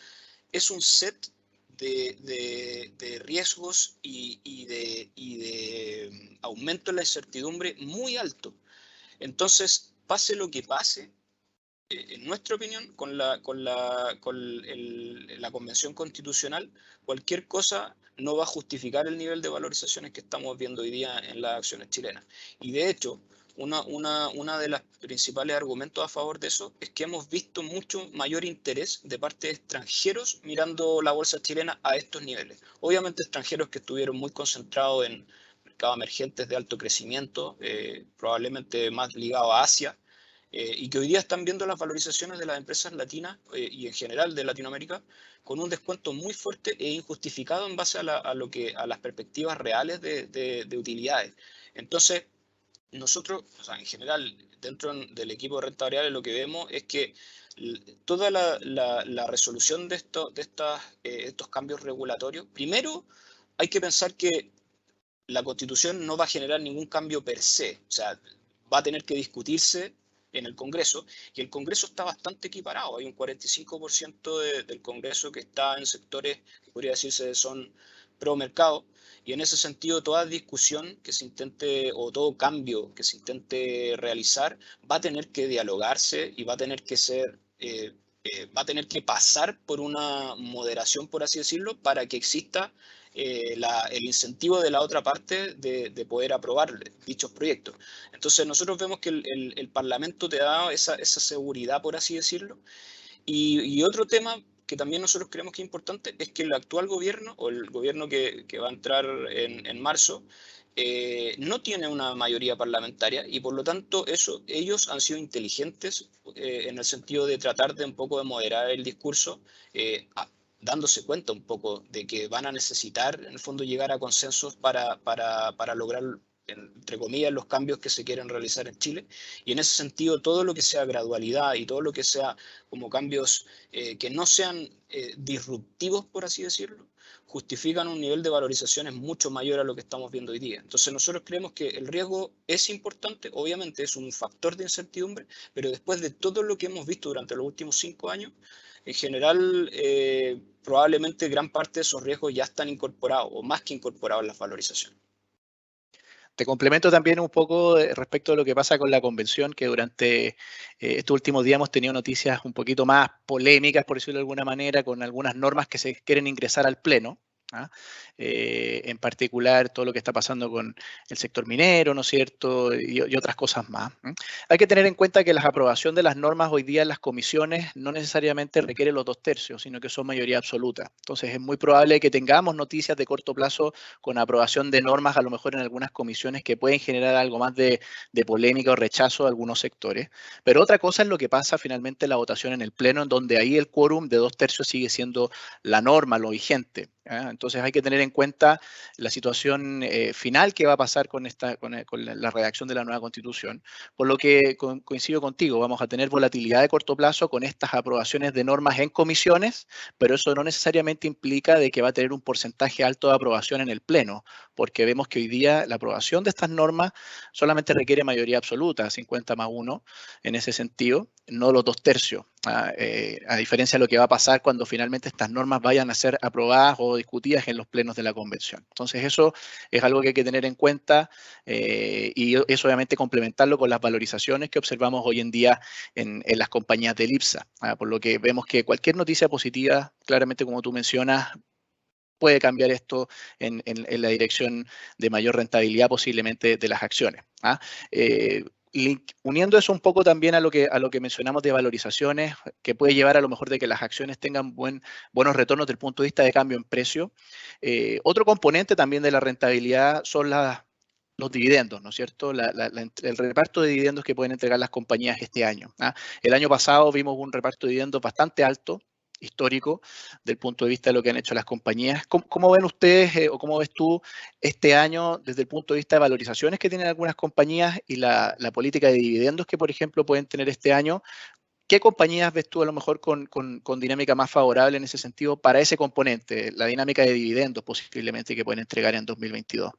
es un set de riesgos y de aumento en la incertidumbre muy alto. Entonces, pase lo que pase, en nuestra opinión, con la Convención Constitucional, cualquier cosa no va a justificar el nivel de valorizaciones que estamos viendo hoy día en las acciones chilenas. Y de hecho, una de las principales argumentos a favor de eso es que hemos visto mucho mayor interés de parte de extranjeros mirando la bolsa chilena a estos niveles. Obviamente extranjeros que estuvieron muy concentrados en mercados emergentes de alto crecimiento, probablemente más ligados a Asia, y que hoy día están viendo las valorizaciones de las empresas latinas y en general de Latinoamérica con un descuento muy fuerte e injustificado en base a las perspectivas reales de utilidades. Entonces, nosotros, o sea, en general, dentro del equipo de renta variable, lo que vemos es que toda la resolución de estos cambios regulatorios, primero hay que pensar que la Constitución no va a generar ningún cambio per se, o sea, va a tener que discutirse en el Congreso, y el Congreso está bastante equiparado. Hay un 45% del Congreso que está en sectores que podría decirse son pro mercado, y en ese sentido toda discusión que se intente o todo cambio que se intente realizar va a tener que dialogarse y va a tener que ser va a tener que pasar por una moderación, por así decirlo, para que exista el incentivo de la otra parte de poder aprobar dichos proyectos. Entonces nosotros vemos que el Parlamento te da esa seguridad, por así decirlo. Y otro tema que también nosotros creemos que es importante es que el actual gobierno, o el gobierno que va a entrar en marzo, no tiene una mayoría parlamentaria, y por lo tanto ellos han sido inteligentes en el sentido de tratar de un poco de moderar el discurso, dándose cuenta un poco de que van a necesitar en el fondo llegar a consensos para lograr, entre comillas, los cambios que se quieren realizar en Chile. Y en ese sentido, todo lo que sea gradualidad y todo lo que sea como cambios que no sean disruptivos, por así decirlo, justifican un nivel de valorizaciones mucho mayor a lo que estamos viendo hoy día. Entonces nosotros creemos que el riesgo es importante, obviamente es un factor de incertidumbre, pero después de todo lo que hemos visto durante los últimos 5 años, en general, probablemente gran parte de esos riesgos ya están incorporados o más que incorporados en las valorizaciones. Te complemento también un poco respecto a lo que pasa con la convención, que durante estos últimos días hemos tenido noticias un poquito más polémicas, por decirlo de alguna manera, con algunas normas que se quieren ingresar al Pleno. ¿Ah? En particular todo lo que está pasando con el sector minero, ¿no es cierto? Y otras cosas más. Hay que tener en cuenta que la aprobación de las normas hoy día en las comisiones no necesariamente requiere los 2/3, sino que son mayoría absoluta. Entonces es muy probable que tengamos noticias de corto plazo con aprobación de normas, a lo mejor en algunas comisiones que pueden generar algo más de polémica o rechazo de algunos sectores. Pero otra cosa es lo que pasa finalmente en la votación en el Pleno, en donde ahí el quórum de 2/3 sigue siendo la norma, lo vigente. Entonces hay que tener en cuenta la situación final que va a pasar con la redacción de la nueva Constitución, por lo que coincido contigo, vamos a tener volatilidad de corto plazo con estas aprobaciones de normas en comisiones, pero eso no necesariamente implica de que va a tener un porcentaje alto de aprobación en el Pleno, porque vemos que hoy día la aprobación de estas normas solamente requiere mayoría absoluta, 50+1 en ese sentido, no los 2/3. A diferencia de lo que va a pasar cuando finalmente estas normas vayan a ser aprobadas o discutidas en los plenos de la convención. Entonces eso es algo que hay que tener en cuenta y eso obviamente complementarlo con las valorizaciones que observamos hoy en día en las compañías del IPSA, por lo que vemos que cualquier noticia positiva, claramente como tú mencionas, puede cambiar esto en la dirección de mayor rentabilidad posiblemente de las acciones. Uniendo eso un poco también a lo que mencionamos de valorizaciones, que puede llevar a lo mejor de que las acciones tengan buenos retornos desde el punto de vista de cambio en precio. Otro componente también de la rentabilidad son los dividendos, ¿no es cierto? El reparto de dividendos que pueden entregar las compañías este año. El año pasado vimos un reparto de dividendos bastante alto, histórico, del punto de vista de lo que han hecho las compañías. ¿Cómo ven ustedes o cómo ves tú este año desde el punto de vista de valorizaciones que tienen algunas compañías y la política de dividendos que, por ejemplo, pueden tener este año? ¿Qué compañías ves tú a lo mejor con dinámica más favorable en ese sentido para ese componente, la dinámica de dividendos posiblemente que pueden entregar en 2022?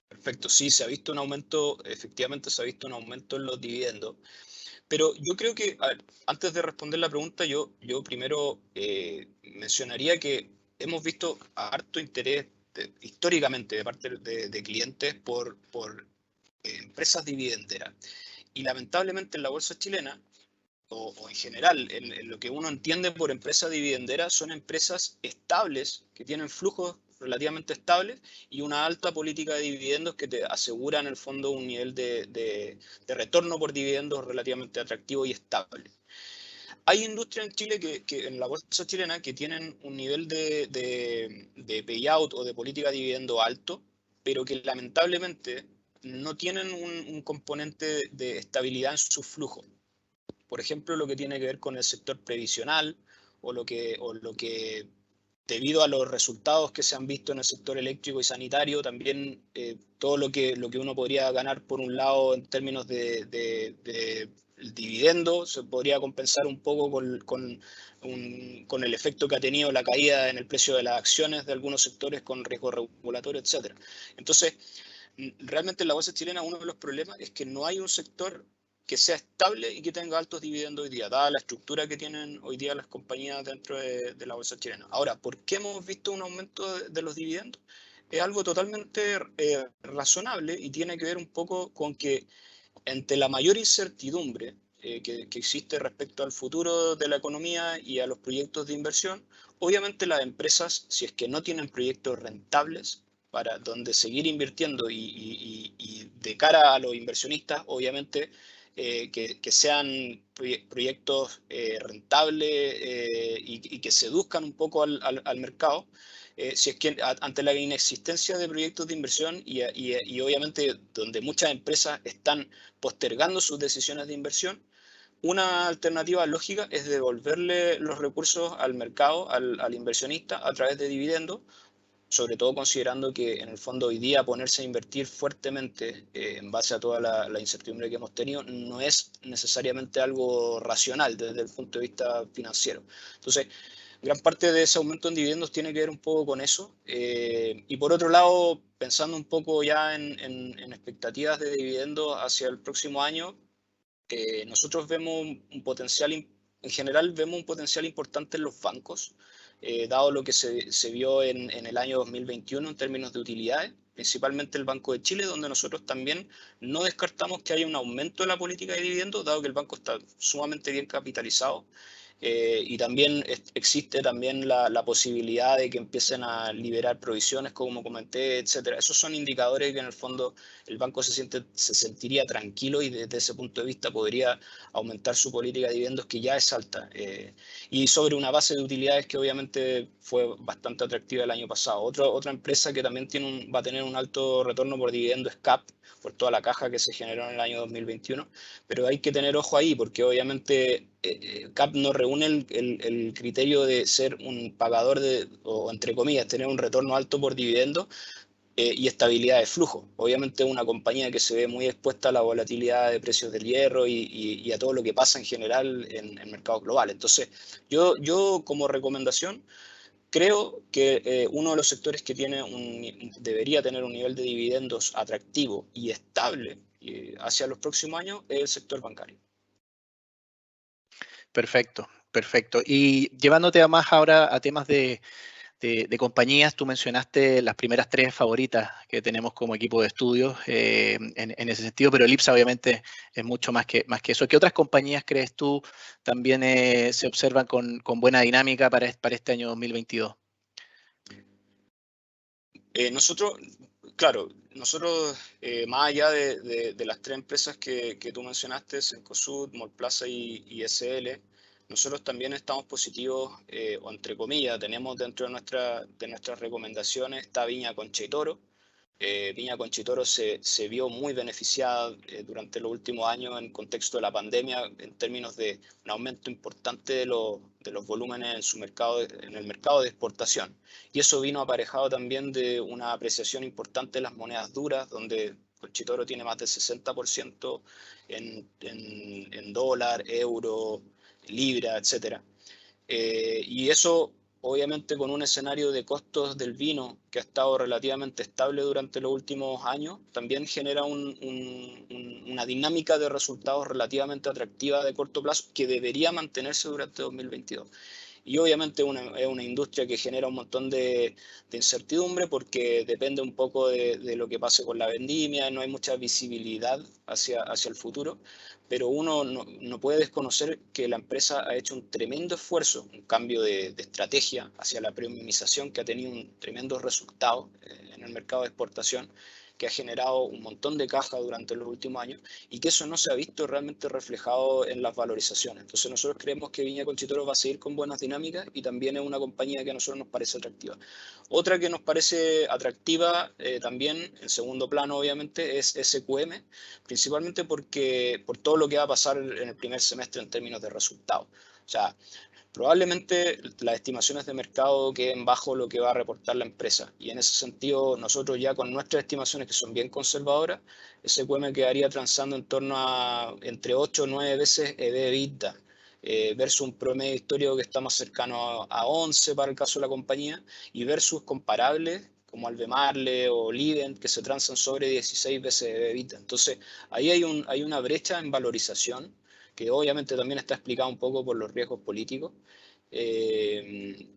Perfecto, sí, se ha visto un aumento, efectivamente se ha visto un aumento en los dividendos. Pero yo creo que, a ver, antes de responder la pregunta, yo primero mencionaría que hemos visto harto interés históricamente de parte de clientes por empresas dividenderas. Y lamentablemente en la bolsa chilena, o en general, en lo que uno entiende por empresa dividendera, son empresas estables, que tienen flujos relativamente estables y una alta política de dividendos que te asegura en el fondo un nivel de retorno por dividendos relativamente atractivo y estable. Hay industrias en Chile, en la bolsa chilena, que tienen un nivel de payout o de política de dividendo alto, pero que lamentablemente no tienen un componente de estabilidad en su flujo. Por ejemplo, lo que tiene que ver con el sector previsional o lo que debido a los resultados que se han visto en el sector eléctrico y sanitario, también todo lo que uno podría ganar por un lado en términos de el dividendo se podría compensar un poco con el efecto que ha tenido la caída en el precio de las acciones de algunos sectores con riesgo regulatorio, etc. Entonces, realmente en la bolsa chilena uno de los problemas es que no hay un sector que sea estable y que tenga altos dividendos hoy día, dada la estructura que tienen hoy día las compañías dentro de la bolsa chilena. Ahora, ¿por qué hemos visto un aumento de los dividendos? Es algo totalmente razonable y tiene que ver un poco con que entre la mayor incertidumbre que existe respecto al futuro de la economía y a los proyectos de inversión, obviamente las empresas, si es que no tienen proyectos rentables para donde seguir invirtiendo y de cara a los inversionistas, obviamente que sean proyectos rentables y que seduzcan un poco al mercado, si es que ante la inexistencia de proyectos de inversión y obviamente donde muchas empresas están postergando sus decisiones de inversión, una alternativa lógica es devolverle los recursos al mercado, al inversionista, a través de dividendos, sobre todo considerando que en el fondo hoy día ponerse a invertir fuertemente en base a toda la incertidumbre que hemos tenido no es necesariamente algo racional desde el punto de vista financiero. Entonces, gran parte de ese aumento en dividendos tiene que ver un poco con eso. Y por otro lado, pensando un poco ya en expectativas de dividendos hacia el próximo año, nosotros vemos un potencial, en general vemos un potencial importante en los bancos, dado lo que se vio en el año 2021 en términos de utilidades, principalmente el Banco de Chile, donde nosotros también no descartamos que haya un aumento de la política de dividendos, dado que el banco está sumamente bien capitalizado. Y también existe también la posibilidad de que empiecen a liberar provisiones, como comenté, etcétera. Esos son indicadores que en el fondo el banco se sentiría tranquilo y desde ese punto de vista podría aumentar su política de dividendos, que ya es alta. Y sobre una base de utilidades que obviamente fue bastante atractiva el año pasado. Otra empresa que también va a tener un alto retorno por dividendo es CAP, por toda la caja que se generó en el año 2021, pero hay que tener ojo ahí porque obviamente CAP no reúne el criterio de ser un pagador o entre comillas, tener un retorno alto por dividendo y estabilidad de flujo. Obviamente una compañía que se ve muy expuesta a la volatilidad de precios del hierro y a todo lo que pasa en general en mercados globales. Entonces, yo como recomendación creo que uno de los sectores que debería tener un nivel de dividendos atractivo y estable hacia los próximos años es el sector bancario. Perfecto, perfecto. Y llevándote más ahora a temas de compañías, tú mencionaste las primeras tres favoritas que tenemos como equipo de estudios en ese sentido, pero Elipsa obviamente es mucho más que eso. ¿Qué otras compañías crees tú también se observan con buena dinámica para este año 2022? Nosotros, claro, más allá de las tres empresas que tú mencionaste, Cencosud, Mallplaza y SL, nosotros también estamos positivos, o entre comillas, tenemos dentro de nuestras recomendaciones, está Viña Concha y Toro. Viña Concha y Toro se vio muy beneficiada durante los últimos años en contexto de la pandemia en términos de un aumento importante de los volúmenes en el mercado de exportación. Y eso vino aparejado también de una apreciación importante de las monedas duras, donde Conchitoro tiene más del 60% en dólar, euro, libra, etc. Y eso, obviamente, con un escenario de costos del vino que ha estado relativamente estable durante los últimos años, también genera una dinámica de resultados relativamente atractiva de corto plazo que debería mantenerse durante 2022. y obviamente es una industria que genera un montón de incertidumbre porque depende un poco de lo que pase con la vendimia, no hay mucha visibilidad hacia el futuro, pero uno no puede desconocer que la empresa ha hecho un tremendo esfuerzo, un cambio de estrategia hacia la premiumización que ha tenido un tremendo resultado en el mercado de exportación, que ha generado un montón de caja durante los últimos años y que eso no se ha visto realmente reflejado en las valorizaciones. Entonces nosotros creemos que Viña Conchitoro va a seguir con buenas dinámicas y también es una compañía que a nosotros nos parece atractiva. Otra que nos parece atractiva también, en segundo plano obviamente, es SQM, principalmente por todo lo que va a pasar en el primer semestre en términos de resultados. O sea, probablemente las estimaciones de mercado queden bajo lo que va a reportar la empresa. Y en ese sentido, nosotros ya con nuestras estimaciones, que son bien conservadoras, SQM quedaría transando en torno a entre 8 o 9 veces EV/EBITDA, versus un promedio histórico que está más cercano a 11 para el caso de la compañía, y versus comparables como Albemarle o Livent, que se transan sobre 16 veces EV/EBITDA. Entonces, ahí hay una brecha en valorización que obviamente también está explicado un poco por los riesgos políticos, y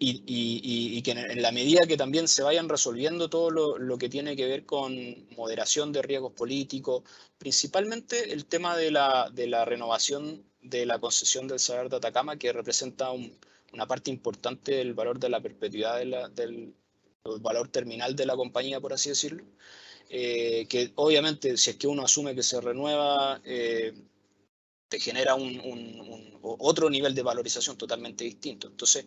que en la medida que también se vayan resolviendo todo lo que tiene que ver con moderación de riesgos políticos, principalmente el tema de la renovación de la concesión del Salar de Atacama, que representa una parte importante del valor de la perpetuidad del valor terminal de la compañía, por así decirlo, que obviamente si es que uno asume que se renueva, te genera otro nivel de valorización totalmente distinto. Entonces,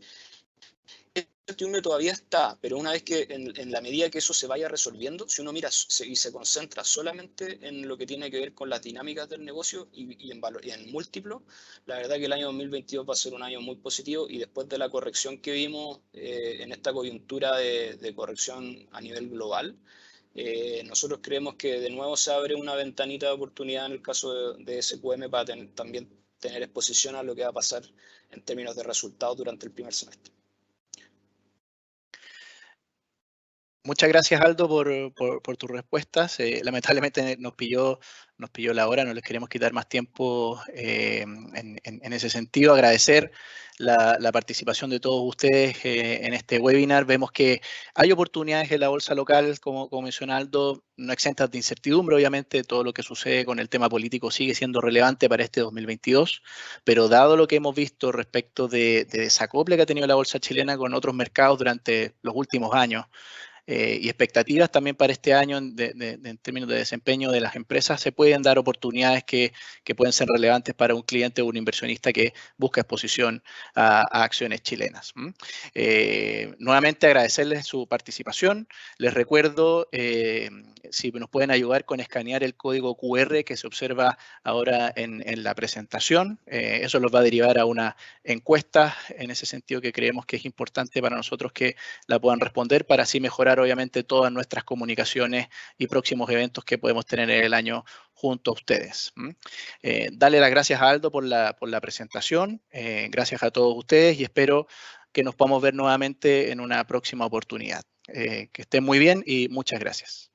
la incertidumbre todavía está, pero una vez que en la medida que eso se vaya resolviendo, si uno mira y se concentra solamente en lo que tiene que ver con las dinámicas del negocio y en múltiplo, la verdad que el año 2022 va a ser un año muy positivo y después de la corrección que vimos en esta coyuntura de corrección a nivel global, nosotros creemos que de nuevo se abre una ventanita de oportunidad en el caso de SQM para también tener exposición a lo que va a pasar en términos de resultados durante el primer semestre. Muchas gracias, Aldo, por tus respuestas. Lamentablemente nos pilló la hora, no les queremos quitar más tiempo en ese sentido. Agradecer la participación de todos ustedes en este webinar. Vemos que hay oportunidades en la bolsa local, como menciona Aldo, no exentas de incertidumbre. Obviamente, todo lo que sucede con el tema político sigue siendo relevante para este 2022, pero dado lo que hemos visto respecto de desacople que ha tenido la bolsa chilena con otros mercados durante los últimos años, y expectativas también para este año en términos de desempeño de las empresas, se pueden dar oportunidades que pueden ser relevantes para un cliente o un inversionista que busca exposición a acciones chilenas. Nuevamente agradecerles su participación. Les recuerdo si nos pueden ayudar con escanear el código QR que se observa ahora en la presentación. Eso los va a derivar a una encuesta en ese sentido que creemos que es importante para nosotros que la puedan responder para así mejorar obviamente todas nuestras comunicaciones y próximos eventos que podemos tener en el año junto a ustedes. Darle las gracias a Aldo por la presentación, gracias a todos ustedes y espero que nos podamos ver nuevamente en una próxima oportunidad. Que estén muy bien y muchas gracias.